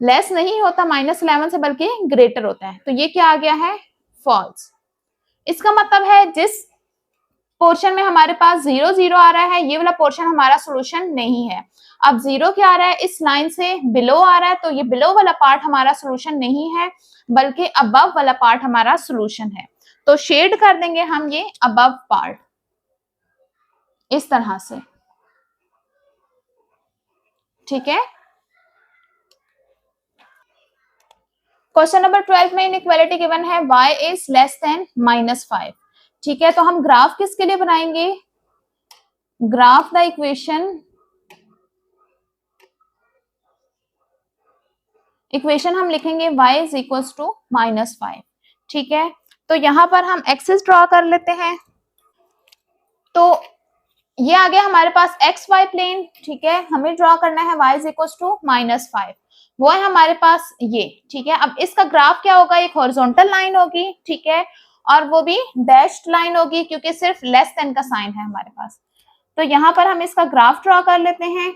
लेस नहीं होता -11 से बल्कि ग्रेटर होता है, तो ये क्या आ गया है फॉल्स। इसका मतलब है जिस पोर्शन में हमारे पास 0 0 आ रहा है, ये वाला पोर्शन हमारा सोल्यूशन नहीं है। अब 0 क्या आ रहा है, इस लाइन से बिलो आ रहा है, तो ये बिलो वाला पार्ट हमारा सोल्यूशन नहीं है, बल्कि अबव वाला पार्ट हमारा सोल्यूशन है। तो शेड कर देंगे हम ये अबव पार्ट इस तरह से, ठीक है। क्वेश्चन नंबर 12 में इनइक्वालिटी गिवन है y इज लेस देन -5, ठीक है। तो हम ग्राफ किसके लिए बनाएंगे, ग्राफ द इक्वेशन हम लिखेंगे y इज इक्वल्स टू -5, ठीक है। तो यहां पर हम एक्सिस ड्रॉ कर लेते हैं। तो ये आ गया हमारे पास एक्स वाई प्लेन, ठीक है। हमें ड्रॉ करना है y इज इक्वल्स टू -5, वो है हमारे पास ये, ठीक है। अब इसका ग्राफ क्या होगा, एक हॉरिजॉन्टल लाइन होगी, ठीक है, और वो भी डैश्ड लाइन होगी क्योंकि सिर्फ लेस देन का साइन है हमारे पास। तो यहां पर हम इसका ग्राफ ड्रॉ कर लेते हैं,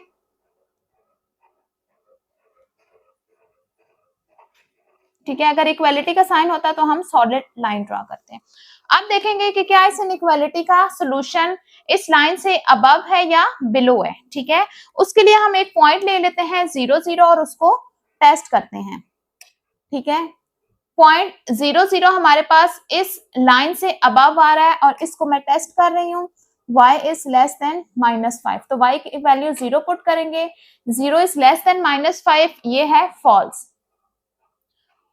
ठीक है। अगर इक्वालिटी का साइन होता तो हम सॉलिड लाइन ड्रॉ करते हैं। अब देखेंगे कि क्या इस इनइक्वालिटी का सॉल्यूशन इस लाइन से अबव है या बिलो है, ठीक है। उसके लिए हम एक पॉइंट ले लेते हैं 0 0 और उसको टेस्ट करते हैं, ठीक है। पॉइंट 0 0 हमारे पास इस लाइन से अबव आ रहा है और इसको मैं टेस्ट कर रही हूँ, y इज लेस देन -5, तो y की वैल्यू 0 पुट करेंगे, 0 इज लेस देन -5, ये है फॉल्स,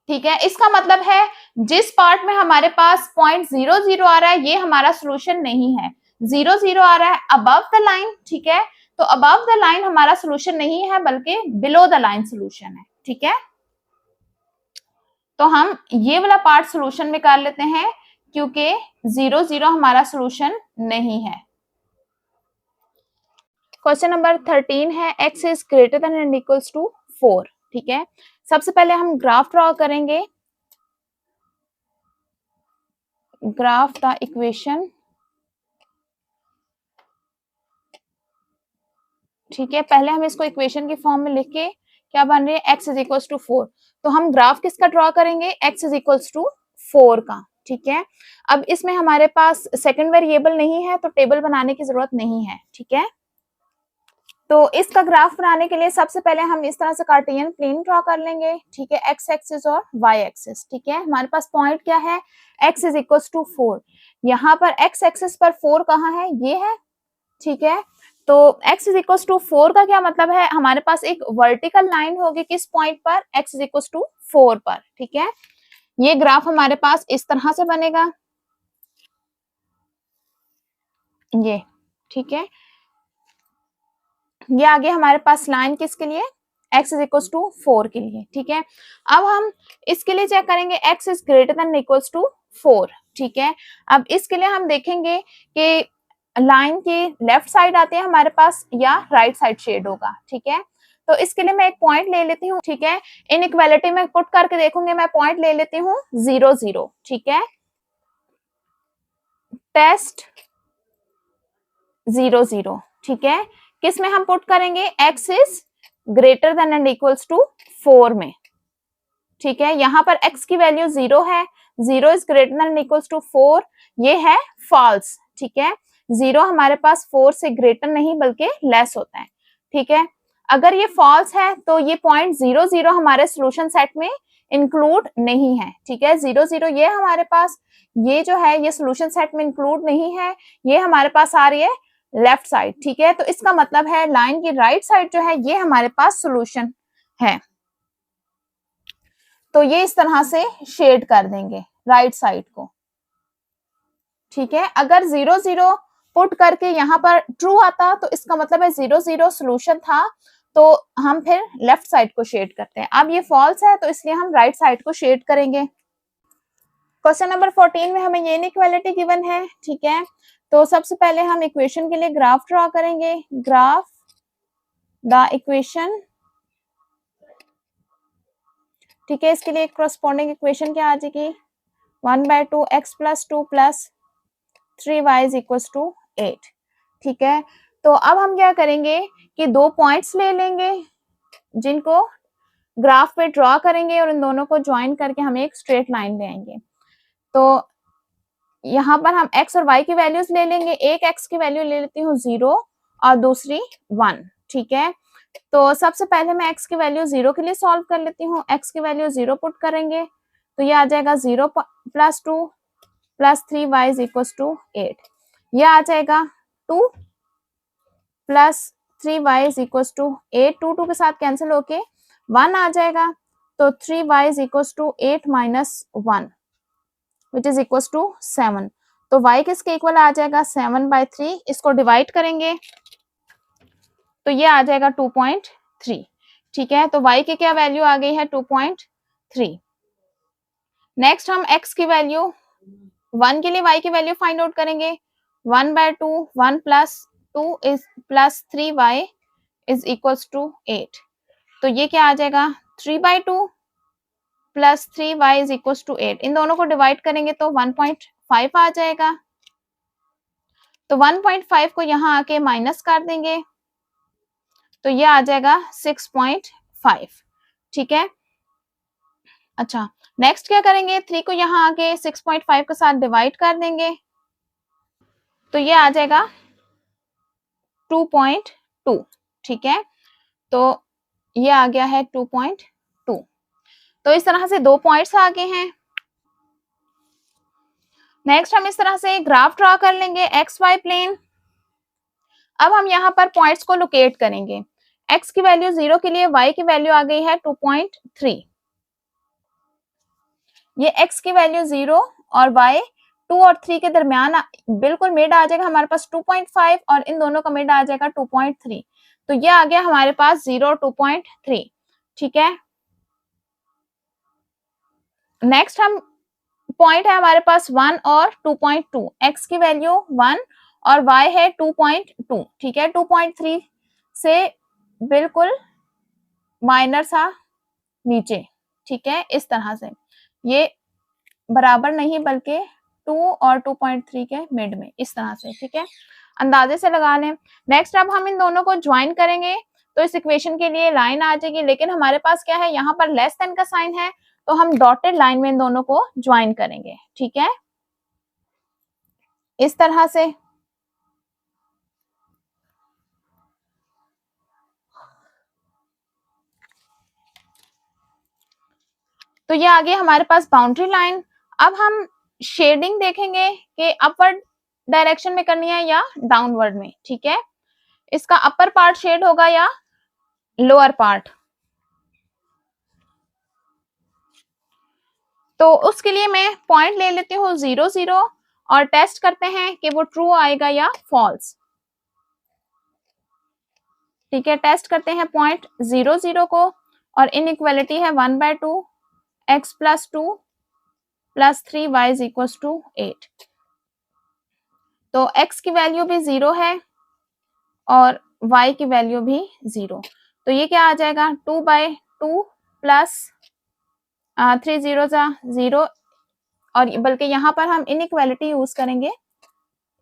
ठीक है। इसका मतलब है जिस पार्ट में हमारे पास पॉइंट 0 0 आ रहा है ये हमारा सोल्यूशन नहीं है, 0 0 आ रहा है अबव द लाइन, ठीक है। तो अबव द लाइन हमारा सोल्यूशन नहीं है बल्कि बिलो द लाइन सोल्यूशन है, ठीक है। तो हम ये वाला पार्ट सोल्यूशन में कर लेते हैं क्योंकि 0 0 हमारा सोल्यूशन नहीं है। क्वेश्चन नंबर 13 है x is greater than and equals to 4, ठीक है। सबसे पहले हम ग्राफ ड्रॉ करेंगे, ग्राफ द इक्वेशन, ठीक है। पहले हम इसको इक्वेशन के फॉर्म में लिख के क्या बन रही है, x इज इक्वल्स टू 4, तो हम ग्राफ किसका ड्रॉ करेंगे, x इज इक्वल्स टू 4 का, ठीक है। अब इसमें हमारे पास सेकंड वेरिएबल नहीं है तो टेबल बनाने की जरूरत नहीं है, ठीक है। तो इसका ग्राफ बनाने के लिए सबसे पहले हम इस तरह से कार्टेशियन प्लेन ड्रॉ कर लेंगे, ठीक है, एक्स एक्सिस और वाई एक्सिस, ठीक है। हमारे पास पॉइंट क्या है, x इज इक्वल्स टू 4, यहाँ पर x एक्सिस पर 4 कहाँ है, ये है, ठीक है। तो x इज इक्वल्स टू 4 का क्या मतलब है, हमारे पास एक वर्टिकल लाइन होगी किस पॉइंट पर, x इज इक्वल्स टू 4 पर, ठीक है। ये ग्राफ हमारे पास इस तरह से बनेगा, ये, ठीक है। ये आगे हमारे पास लाइन किसके लिए, x इज इक्वल्स टू 4 के लिए, ठीक है। अब हम इसके लिए चेक करेंगे x is greater than equals to 4, ठीक है। अब इसके लिए हम देखेंगे कि लाइन के लेफ्ट साइड आते हैं हमारे पास या राइट साइड शेड होगा, ठीक है। तो इसके लिए मैं एक पॉइंट ले लेती हूँ, ठीक है। इनइक्वालिटी में पुट करके देखूंगे, मैं पॉइंट ले लेती हूँ 0 0, ठीक है। टेस्ट 0 0, ठीक है। किस में हम पुट करेंगे, x is greater than and equals to 4 में, ठीक है। यहाँ पर x की वैल्यू 0 है, 0 is greater than equals to 4, ये है फॉल्स, ठीक है। 0 हमारे पास 4 से ग्रेटर नहीं बल्कि लेस होता है, ठीक है। अगर ये फॉल्स है तो ये पॉइंट 0 0 हमारे सोल्यूशन सेट में इंक्लूड नहीं है, ठीक है। 0 0 ये हमारे पास, ये जो है ये सोल्यूशन सेट में इंक्लूड नहीं है, ये हमारे पास आ रही है लेफ्ट साइड, ठीक है। तो इसका मतलब है लाइन की राइट साइड जो है ये हमारे पास सोल्यूशन है, तो ये इस तरह से शेड कर देंगे राइट साइड को, ठीक है। अगर 0 0 पुट करके यहाँ पर ट्रू आता तो इसका मतलब है 0 0 सोल्यूशन था, तो हम फिर लेफ्ट साइड को शेड करते हैं। अब ये फॉल्स है तो इसलिए हम राइट साइड को शेड करेंगे। क्वेश्चन नंबर 14 में हमें ये इनइक्वालिटी गिवन है, ठीक है। तो सबसे पहले हम इक्वेशन के लिए ग्राफ ड्रॉ करेंगे, ग्राफ द इक्वेशन, ठीक है। इसके लिए करस्पॉन्डिंग इक्वेशन क्या आ जाएगी, 1/2 x plus 2 plus 3y is equals to 8, ठीक है। तो अब हम क्या करेंगे कि दो पॉइंट्स ले लेंगे जिनको ग्राफ पे ड्रॉ करेंगे और इन दोनों को ज्वाइन करके हम एक स्ट्रेट लाइन ले आएंगे। तो यहाँ पर हम x और y की वैल्यूज ले लेंगे। एक x की वैल्यू ले लेती हूँ 0 और दूसरी 1, ठीक है। तो सबसे पहले मैं x की वैल्यू 0 के लिए सॉल्व कर लेती हूँ। x की वैल्यू 0 पुट करेंगे तो ये आ जाएगा 0 + 2 + 3y = 8। ये आ जाएगा 2 + 3y = 8। 2 2 के साथ कैंसिल होके 1 आ जाएगा। तो 3y = 8 - 1 which is equal to 7। तो y किसके इक्वल आ जाएगा 7/3। इसको डिवाइड करेंगे तो ये आ जाएगा 2.3, ठीक है। तो y की क्या वैल्यू आ गई है 2.3। नेक्स्ट हम x की वैल्यू 1 के लिए y की वैल्यू फाइंड आउट करेंगे। 1/2 1 + 2 is + 3y is equals to 8। तो ये क्या आ जाएगा 3/2 + 3y इज इक्वल्स टू 8। इन दोनों को डिवाइड करेंगे तो 1.5 आ जाएगा। तो 1.5 को यहाँ आके माइनस कर देंगे तो ये आ जाएगा 6.5, ठीक है। अच्छा, नेक्स्ट क्या करेंगे 3 को यहाँ आके 6.5 के साथ डिवाइड कर देंगे तो ये आ जाएगा 2.2, ठीक है। तो ये आ गया है 2.2। तो इस तरह से 2 पॉइंट्स आगे हैं। नेक्स्ट हम इस तरह से ग्राफ ड्रॉ कर लेंगे एक्स वाई प्लेन। अब हम यहाँ पर पॉइंट्स को लोकेट करेंगे। x की वैल्यू 0 के लिए y की वैल्यू आ गई है 2.3। ये x की वैल्यू 0 और y 2 और 3 के दरमियान बिल्कुल मिड आ जाएगा हमारे पास 2.5 और इन दोनों का मिड आ जाएगा 2.3। तो ये आ गया हमारे पास 0 2.3, ठीक है। नेक्स्ट हम पॉइंट है हमारे पास 1 और 2.2। x की वैल्यू 1 और y है 2.2, ठीक है। 2.3 से बिल्कुल माइनर सा नीचे, ठीक है। इस तरह से ये बराबर नहीं बल्कि 2 और 2.3 के मिड में, इस तरह से, ठीक है। अंदाजे से लगा लें। नेक्स्ट अब हम इन दोनों को ज्वाइन करेंगे तो इस इक्वेशन के लिए लाइन आ जाएगी, लेकिन हमारे पास क्या है यहाँ पर लेस देन का साइन है तो हम डॉटेड लाइन में इन दोनों को ज्वाइन करेंगे, ठीक है, इस तरह से। तो ये आ गया हमारे पास बाउंड्री लाइन। अब हम शेडिंग देखेंगे कि अपवर्ड डायरेक्शन में करनी है या डाउनवर्ड में, ठीक है। इसका अपर पार्ट शेड होगा या लोअर पार्ट। तो उसके लिए मैं पॉइंट ले लेती हूँ 0 0 और टेस्ट करते हैं कि वो ट्रू आएगा या फॉल्स, ठीक है। टेस्ट करते हैं पॉइंट 0 0 को और इनइक्वालिटी है 1/2 x + 2 + 3y = 8। तो x की वैल्यू भी 0 है और y की वैल्यू भी 0। तो ये क्या आ जाएगा 2/2 + 3 0 0 और बल्कि यहाँ पर हम इनइक्वालिटी यूज करेंगे,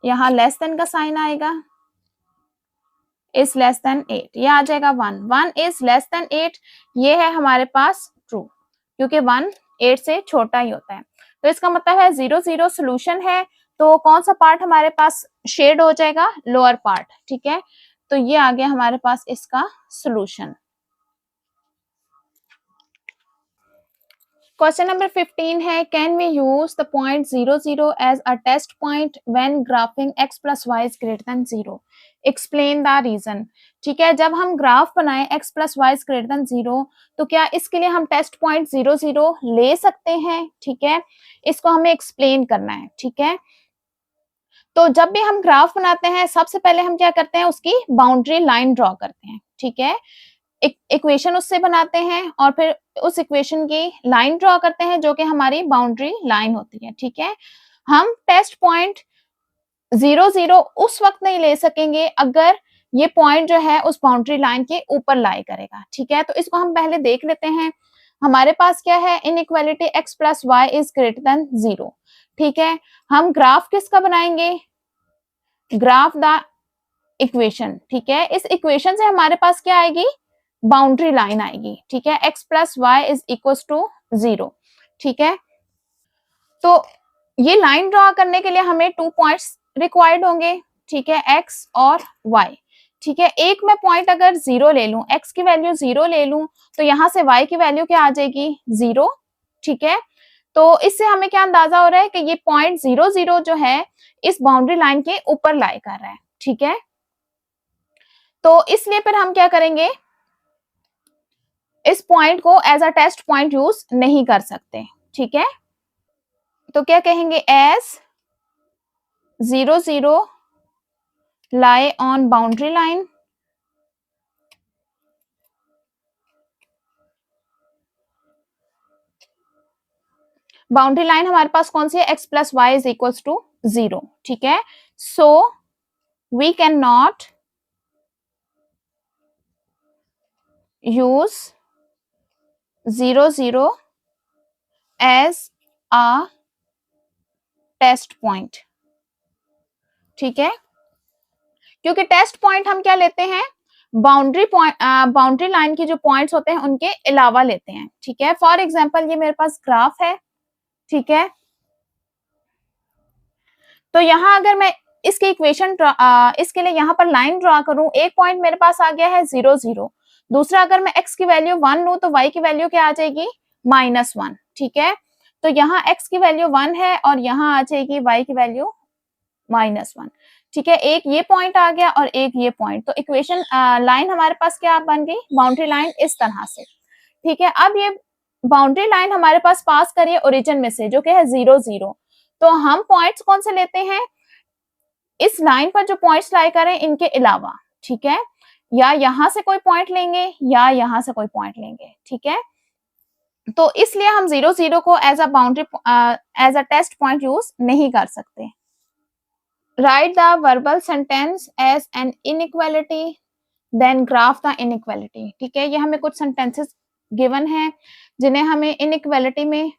यहाँ लेस देन का साइन आएगा, इज लेस देन 8। ये आ जाएगा 1 इज लेस देन 8। ये है हमारे पास ट्रू क्योंकि 1 8 से छोटा ही होता है। तो इसका मतलब है 0 0 सोल्यूशन है। तो कौन सा पार्ट हमारे पास शेड हो जाएगा लोअर पार्ट, ठीक है। तो ये आ गया हमारे पास इसका सोल्यूशन। क्वेश्चन नंबर 15 है can we use the point 0 0 as a test point when graphing x + y is greater than 0, explain the reason. ठीक है, जब हम ग्राफ बनाएं x + y is greater than 0 तो क्या इसके लिए हम टेस्ट पॉइंट 0 0 ले सकते हैं, ठीक है। इसको हमें एक्सप्लेन करना है, ठीक है। तो जब भी हम ग्राफ बनाते हैं सबसे पहले हम क्या करते हैं उसकी बाउंड्री लाइन ड्रॉ करते हैं, ठीक है। इक्वेशन उससे बनाते हैं और फिर उस इक्वेशन की लाइन ड्रॉ करते हैं जो कि हमारी बाउंड्री लाइन होती है, ठीक है। हम टेस्ट पॉइंट 0 0 उस वक्त नहीं ले सकेंगे अगर ये पॉइंट जो है उस बाउंड्री लाइन के ऊपर लाई करेगा, ठीक है। तो इसको हम पहले देख लेते हैं। हमारे पास क्या है inequality x + y is greater than 0, ठीक है। हम ग्राफ किसका बनाएंगे, ग्राफ द इक्वेशन, ठीक है। इस इक्वेशन से हमारे पास क्या आएगी बाउंड्री लाइन आएगी, ठीक है। x + y is equal to 0, ठीक है। तो ये लाइन ड्रॉ करने के लिए हमें 2 पॉइंट्स रिक्वायर्ड होंगे, ठीक है, x और y, ठीक है। एक मैं पॉइंट अगर 0 ले लूं, x की वैल्यू 0 ले लूं, तो यहाँ से y की वैल्यू क्या आ जाएगी, 0, ठीक है। तो इससे हमें क्या अंदाजा हो रहा है कि ये पॉइंट 0 0 जो है इस बाउंड्री लाइन के ऊपर लाई कर रहा है, ठीक है। तो इसलिए फिर हम क्या करेंगे, इस पॉइंट को as a test point use नहीं कर सकते, ठीक है। तो क्या कहेंगे, as 0 0 lie on boundary line, boundary line हमारे पास कौन सी है, x plus y is equals to 0, ठीक है। So we can not use 0 0 as a test point, ठीक है, क्योंकि टेस्ट पॉइंट हम क्या लेते हैं, बाउंड्री पॉइंट, बाउंड्री लाइन की जो पॉइंट्स होते हैं उनके अलावा लेते हैं, ठीक है। फॉर एग्जांपल ये मेरे पास ग्राफ है, ठीक है। तो यहां अगर मैं इसके इक्वेशन इसके लिए यहां पर लाइन ड्रॉ करूं, एक पॉइंट मेरे पास आ गया है 0 0, दूसरा अगर मैं x की वैल्यू 1 लूं तो y की वैल्यू क्या आ जाएगी, -1, ठीक है। तो यहाँ x की वैल्यू 1 है और यहाँ आ जाएगी y की वैल्यू -1, ठीक है। एक ये पॉइंट आ गया और एक ये पॉइंट, तो इक्वेशन लाइन हमारे पास क्या बन गई, बाउंड्री लाइन इस तरह से, ठीक है। अब ये बाउंड्री लाइन हमारे पास पास करिए ओरिजिन में से जो कि है 0 0, तो हम पॉइंट्स कौन से लेते हैं, इस लाइन पर जो पॉइंट्स लाई करें इनके अलावा, ठीक है, या यहां से कोई पॉइंट लेंगे या यहां से कोई पॉइंट लेंगे, ठीक है। तो इसलिए हम 0 0 को as a boundary as a test point use नहीं कर सकते। Write the verbal sentence as an inequality then graph the inequality, ठीक है। ये हमें कुछ सेंटेंसेस गिवन है जिन्हें हमें इनइक्वालिटी में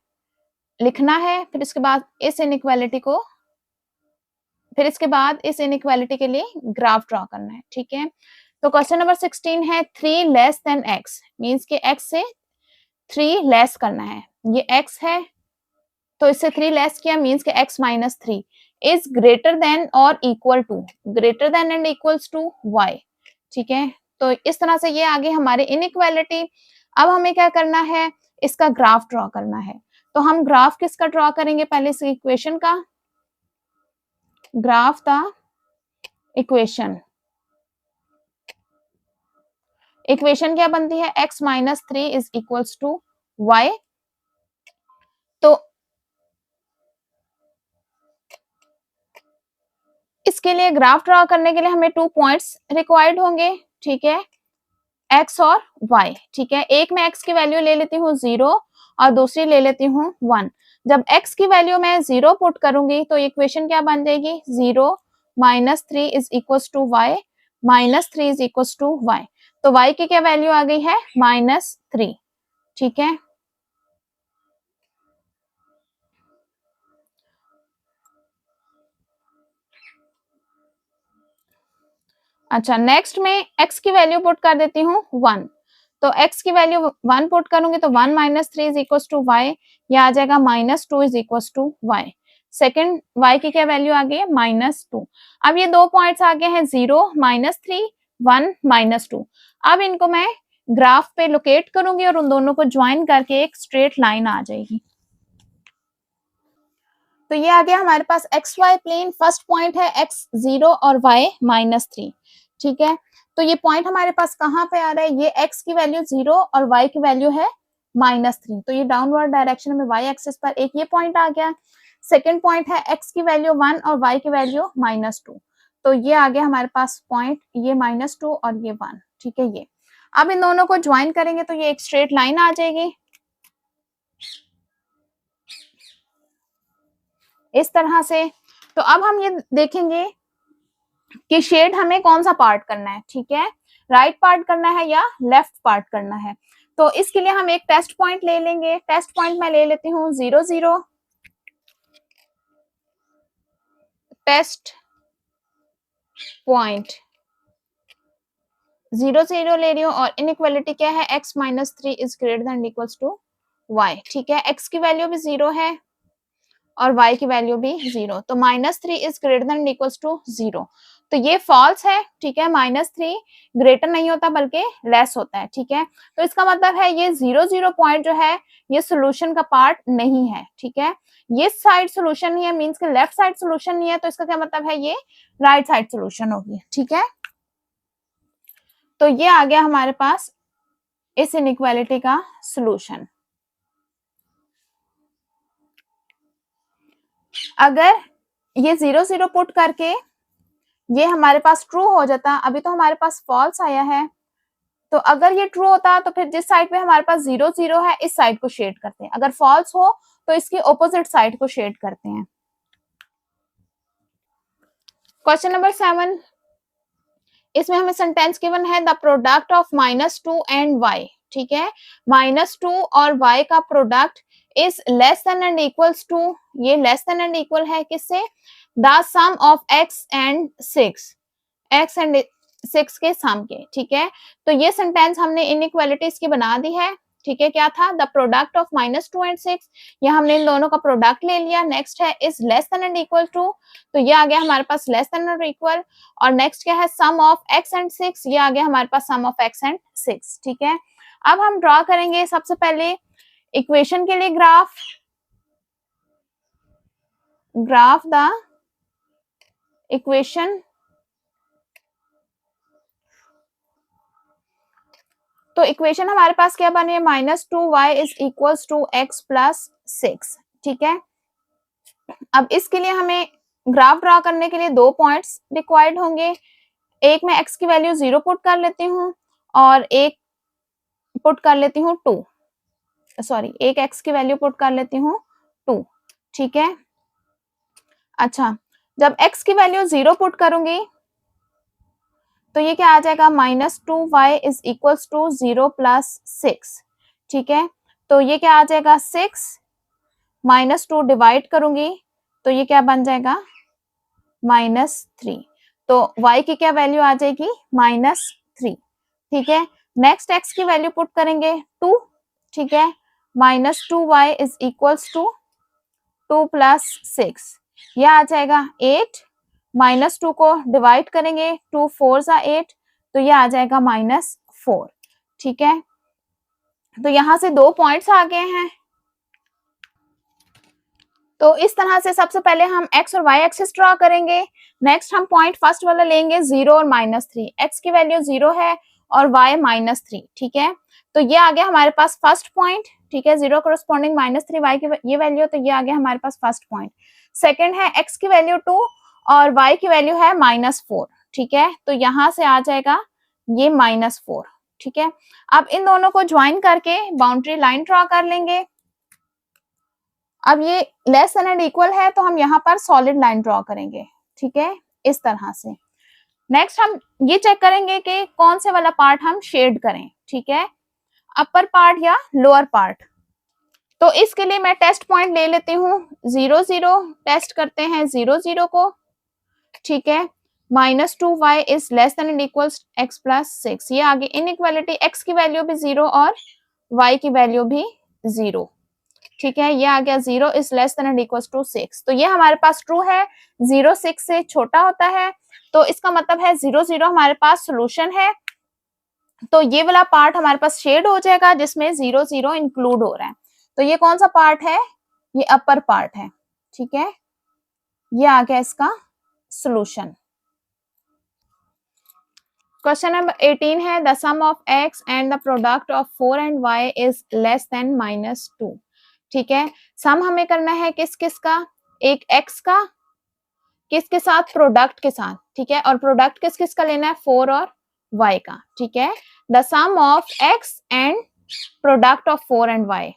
लिखना है, फिर इसके बाद इस इनइक्वालिटी को, फिर इसके बाद इस इनइक्वालिटी के लिए ग्राफ ड्रॉ करना है, ठीक है। तो क्वेश्चन नंबर 16 है 3 लेस देन x, मींस कि x से 3 लेस करना है, ये x है तो इससे 3 लेस किया मींस कि x minus 3 is greater than और equal to, greater than and equals to y, ठीक है। तो इस तरह से ये आगे हमारे इनइक्वालिटी। अब हमें क्या करना है, इसका ग्राफ ड्रॉ करना है। तो हम ग्राफ किसका ड्रॉ करेंगे, पहले इस इक्वेशन का, ग्राफ द इक्वेशन, इक्वेशन क्या बनती है, x minus 3 is equals to y। तो इसके लिए ग्राफ ड्रॉ करने के लिए हमें 2 पॉइंट्स रिक्वायर्ड होंगे, ठीक है, x और y, ठीक है। एक मैं x की वैल्यू ले लेती हूँ 0 और दूसरी ले लेती हूँ 1। जब x की वैल्यू मैं 0 पुट करूंगी तो इक्वेशन क्या बन जाएगी, 0 minus 3 is equals to y, minus 3 is equals to y। तो y की क्या वैल्यू आ गई है, -3, ठीक है। अच्छा, नेक्स्ट में x की वैल्यू पुट कर देती हूँ 1, तो x की वैल्यू 1 पुट करूंगी तो 1 minus 3 is equals to y, यह आ जाएगा -2 is equals to y। Second y की क्या वैल्यू आ गई है, -2। अब ये दो पॉइंट्स आ गए हैं 0 -3 1 -2। अब इनको मैं ग्राफ पे लोकेट करूंगी और उन दोनों को ज्वाइन करके एक स्ट्रेट लाइन आ जाएगी। तो ये आ गया हमारे पास X Y plane, first point है x 0 और y -3, ठीक है। तो ये पॉइंट हमारे पास कहाँ पे आ रहा है, ये x की वैल्यू 0 और y की वैल्यू है -3, तो ये डाउनवर्ड डायरेक्शन में y एक्सिस पर एक ये पॉइंट आ गया। सेकेंड पॉइंट है x की वैल्यू 1 और y की वैल्यू -2, तो ये आ गया हमारे पास पॉइंट, ये -2 और ये 1, ठीक है। ये अब इन दोनों को ज्वाइन करेंगे तो ये एक स्ट्रेट लाइन आ जाएगी इस तरह से। तो अब हम ये देखेंगे कि शेड हमें कौन सा पार्ट करना है, ठीक है, राइट पार्ट करना है या लेफ्ट पार्ट करना है। तो इसके लिए हम एक टेस्ट पॉइंट ले लेंगे, टेस्ट पॉइंट मैं ले लेती हूँ 0 0, टेस्ट पॉइंट 0 0 ले रही हूँ और इनइक्वालिटी क्या है, x minus 3 is greater than equals to y, ठीक है। x की वैल्यू भी 0 है और y की वैल्यू भी 0। तो -3 is greater than equals to 0। तो ये फॉल्स है, ठीक है। -3 ग्रेटर नहीं होता बल्कि लेस होता है, ठीक है। तो इसका मतलब है ये 0 पॉइंट जो है ये सोल्यूशन का पार्ट नहीं है, ठीक है। ये साइड सोल्यूशन नहीं है, मींस के लेफ्ट साइड सोल्यूशन नहीं है, तो इसका क्या मतलब है, ये राइट साइड सोल्यूशन होगी, ठीक है। तो ये आ गया हमारे पास इस इनइक्वालिटी का सोल्यूशन। अगर ये 0 पुट करके ये हमारे पास ट्रू हो जाता, अभी तो हमारे पास फॉल्स आया है, तो अगर ये ट्रू होता तो फिर जिस साइड पे हमारे पास 0 है इस साइड को शेड करते हैं, अगर फॉल्स हो तो इसकी ऑपोजिट साइड को शेड करते हैं। क्वेश्चन नंबर 7, इसमें हमें सेंटेंस गिवन है the product of -2 and y, ठीक है। -2 और y का product is less than and equals to, ये लेस देन एंड इक्वल है किससे, the sum of x and 6, x and 6 के सम के, ठीक है। तो ये सेंटेंस हमने इनइक्वालिटीज की बना दी है, ठीक है। क्या था, द प्रोडक्ट ऑफ -2 एंड 6, ये हमने इन दोनों का प्रोडक्ट ले लिया। नेक्स्ट है is less than and equal to, तो ये आ गया हमारे पास लेस देन और इक्वल। और नेक्स्ट क्या है, सम ऑफ x एंड 6, ये आ गया हमारे पास सम ऑफ x एंड 6, ठीक है। अब हम ड्रॉ करेंगे सबसे पहले इक्वेशन के लिए ग्राफ द इक्वेशन। तो इक्वेशन हमारे पास क्या बनी है, -2y is equals to x plus 6, ठीक है। अब इसके लिए हमें ग्राफ ड्रॉ करने के लिए 2 पॉइंट्स रिक्वायर्ड होंगे। एक मैं x की वैल्यू 0 पुट कर लेती हूँ और एक पुट कर लेती हूँ 2, सॉरी एक x की वैल्यू पुट कर लेती हूँ 2, ठीक है। अच्छा, जब x की वैल्यू 0 पुट करूंगी तो ये क्या आ जाएगा, -2y is equals to 0 plus 6, ठीक है। तो ये क्या आ जाएगा, 6 -2 डिवाइड करूंगी तो ये क्या बन जाएगा, -3। तो y की क्या वैल्यू आ जाएगी, -3, ठीक है। नेक्स्ट x की वैल्यू पुट करेंगे 2, ठीक है। -2y is equals to 2 plus 6, यह आ जाएगा 8, -2 को डिवाइड करेंगे, 2 4 जा 8, तो ये आ जाएगा -4, ठीक है। तो यहां से 2 पॉइंट्स आ गए हैं। तो इस तरह से सबसे पहले हम x और y एक्सिस ड्रॉ करेंगे। नेक्स्ट हम पॉइंट फर्स्ट वाला लेंगे 0 और -3, x की वैल्यू 0 है और y -3, ठीक है। तो ये आ गया हमारे पास फर्स्ट पॉइंट, ठीक है। 0 कोरस्पॉन्डिंग -3 y की ये वैल्यू, तो ये आ गया हमारे पास फर्स्ट पॉइंट। सेकंड है x की वैल्यू 2 और y की वैल्यू है -4, ठीक है। तो यहां से आ जाएगा ये -4, ठीक है। अब इन दोनों को ज्वाइन करके बाउंड्री लाइन ड्रॉ कर लेंगे। अब ये लेस देन एंड इक्वल है तो हम यहाँ पर सॉलिड लाइन ड्रॉ करेंगे, ठीक है, इस तरह से। नेक्स्ट हम ये चेक करेंगे कि कौन से वाला पार्ट हम शेड करें, ठीक है, अपर पार्ट या लोअर पार्ट। तो इसके लिए मैं टेस्ट पॉइंट ले लेती हूँ 0 0, टेस्ट करते हैं 0 0 को, ठीक है। -2y is less than and equals x plus 6, ये आगे इनइक्वालिटी, x की वैल्यू भी 0 और y की वैल्यू भी 0, ठीक है। ये आ गया 0 is less than and equals to 6, तो ये हमारे पास ट्रू है, 0 6 से छोटा होता है, तो इसका मतलब है 0 0 हमारे पास सोल्यूशन है। तो ये वाला पार्ट हमारे पास शेड हो जाएगा जिसमें 0 0 इंक्लूड हो रहा है। तो ये कौन सा पार्ट है, ये अपर पार्ट है, ठीक है। ये आ गया इसका सोल्यूशन। क्वेश्चन नंबर 18 है the sum of x and the product of 4 and y is less than -2, ठीक है। सम हमें करना है किस किस का, एक x का किसके साथ, प्रोडक्ट के साथ, ठीक है। और प्रोडक्ट किस किस का लेना है, 4 और y का, ठीक है। The sum of x and product of 4 and y,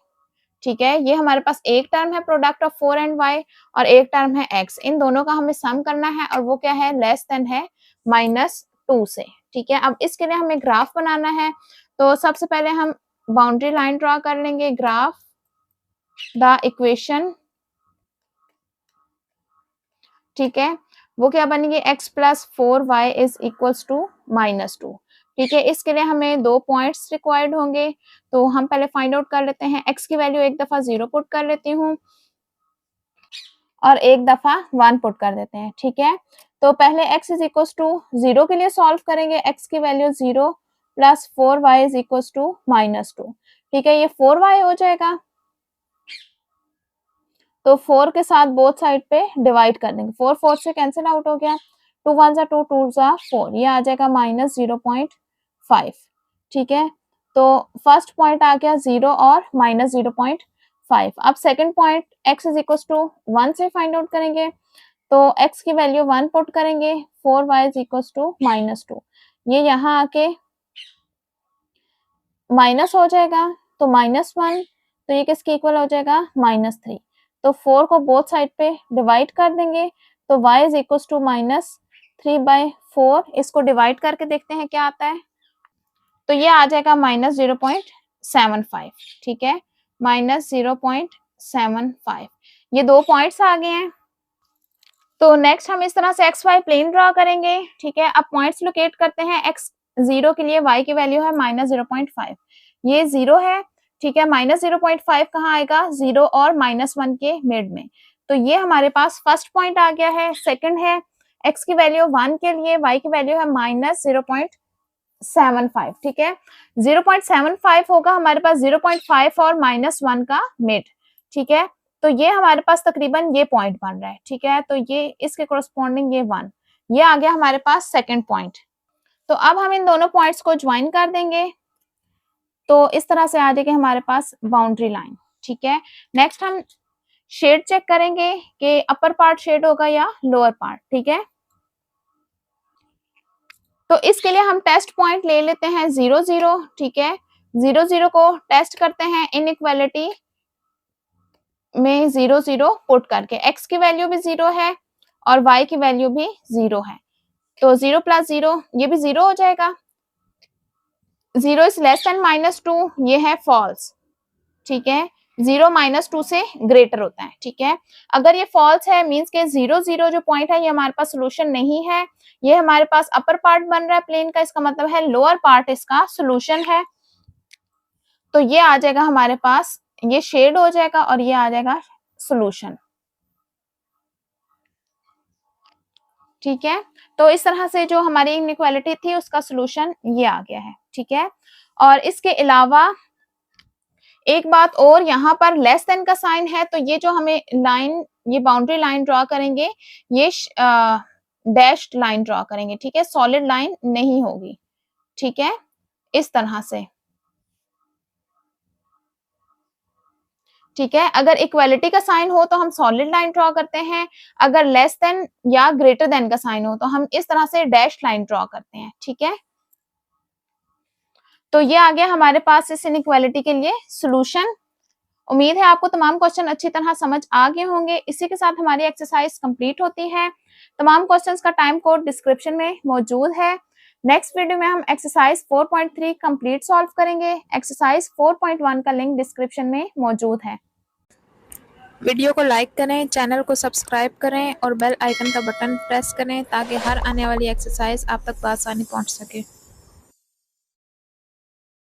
ठीक है। ये हमारे पास एक टर्म है प्रोडक्ट ऑफ 4 एंड y और एक टर्म है x, इन दोनों का हमें सम करना है और वो क्या है, लेस देन है -2 से, ठीक है। अब इसके लिए हमें ग्राफ बनाना है, तो सबसे पहले हम बाउंड्री लाइन ड्रॉ कर लेंगे, ग्राफ द इक्वेशन, ठीक है। वो क्या बनेगी, x plus 4y is equals to -2, ठीक है। इसके लिए हमें 2 पॉइंट्स रिक्वायर्ड होंगे, तो हम पहले फाइंड आउट कर लेते हैं। x की वैल्यू एक दफा 0 पुट कर लेती हूँ और एक दफा 1 पुट कर देते हैं, ठीक है। तो पहले x इज इक्वल टू 0 के लिए सॉल्व करेंगे, x की value 0 plus 4y is equal to -2, ठीक है। ये 4y हो जाएगा, तो 4 के साथ बोथ साइड पे डिवाइड कर देंगे, 4 4 से कैंसिल आउट हो गया, 2 1 जा 2 2 जा 4, ये आ जाएगा -0.5, ठीक है। तो फर्स्ट पॉइंट आ गया 0 और -0.5। अब second point x is equal to 1 से फाइंड आउट करेंगे, तो x की वैल्यू 1 पुट करेंगे, 4y इज इक्वल टू -2, ये यहाँ आके माइनस हो जाएगा, तो -1, तो ये किसके इक्वल हो जाएगा -3। तो 4 को बोथ साइड पे डिवाइड कर देंगे, तो y इज इक्वल टू -3/4, इसको डिवाइड करके देखते हैं क्या आता है, तो ये आ जाएगा -0.75, ठीक है, -0.75। ये 2 पॉइंट्स आ गए हैं। तो नेक्स्ट हम इस तरह से एक्स वाई प्लेन ड्रॉ करेंगे, ठीक है। अब पॉइंट्स लोकेट करते हैं, x 0 के लिए y की वैल्यू है -0.5, ये 0 है, ठीक है। -0.5 कहाँ आएगा, 0 और -1 के मिड में, तो ये हमारे पास फर्स्ट पॉइंट आ गया है। सेकंड है x की वैल्यू 1 के लिए, y की वैल्यू है -0.75, ठीक है। 0.75 होगा हमारे पास 0.5 और -1 का मिड, ठीक है। तो ये हमारे पास तकरीबन ये पॉइंट बन रहा है, ठीक है। तो ये इसके कोरस्पॉन्डिंग ये 1, ये आ गया हमारे पास सेकंड पॉइंट। तो अब हम इन दोनों पॉइंट्स को ज्वाइन कर देंगे, तो इस तरह से आ जाएगी हमारे पास बाउंड्री लाइन, ठीक है। नेक्स्ट हम शेड चेक करेंगे कि अपर पार्ट शेड होगा या लोअर पार्ट, ठीक है। तो इसके लिए हम टेस्ट पॉइंट ले लेते हैं 0 0, ठीक है। 0 0 को टेस्ट करते हैं इनइक्वालिटी में 0 0 पुट करके, x की वैल्यू भी 0 है और y की वैल्यू भी 0 है, तो 0 प्लस 0 ये भी 0 हो जाएगा। 0 इज लेस देन -2, ये है फॉल्स, ठीक है। 0 -2 से ग्रेटर होता है, ठीक है। अगर ये फॉल्स है मींस के 0 0 जो पॉइंट है ये हमारे पास सोल्यूशन नहीं है, ये हमारे पास अपर पार्ट बन रहा है प्लेन का, इसका मतलब है लोअर पार्ट इसका सोल्यूशन है। तो ये आ जाएगा हमारे पास, ये शेड हो जाएगा और ये आ जाएगा सोल्यूशन, ठीक है। तो इस तरह से जो हमारी इनइक्वालिटी थी उसका सोल्यूशन ये आ गया है, ठीक है। और इसके अलावा एक बात और, यहाँ पर लेस देन का साइन है, तो ये जो हमें लाइन, ये बाउंड्री लाइन ड्रॉ करेंगे, ये डैश्ड लाइन ड्रॉ करेंगे, ठीक है, सॉलिड लाइन नहीं होगी, ठीक है, इस तरह से, ठीक है। अगर इक्वालिटी का साइन हो तो हम सॉलिड लाइन ड्रॉ करते हैं, अगर लेस देन या ग्रेटर देन का साइन हो तो हम इस तरह से डैश लाइन ड्रॉ करते हैं, ठीक है। तो ये आ गया हमारे पास इस इनइक्वालिटी के लिए सॉल्यूशन। उम्मीद है आपको तमाम क्वेश्चन अच्छी तरह समझ आ गए होंगे। इसी के साथ हमारी एक्सरसाइज कंप्लीट होती है। तमाम क्वेश्चंस का टाइम कोड डिस्क्रिप्शन में मौजूद है। नेक्स्ट वीडियो में हम एक्सरसाइज 4.3 कंप्लीट सॉल्व करेंगे। एक्सरसाइज 4.1 का लिंक डिस्क्रिप्शन में मौजूद है। वीडियो को लाइक करें, चैनल को सब्सक्राइब करें और बेल आइकन का बटन प्रेस करें ताकि हर आने वाली एक्सरसाइज आप तक आसानी पहुंच सके।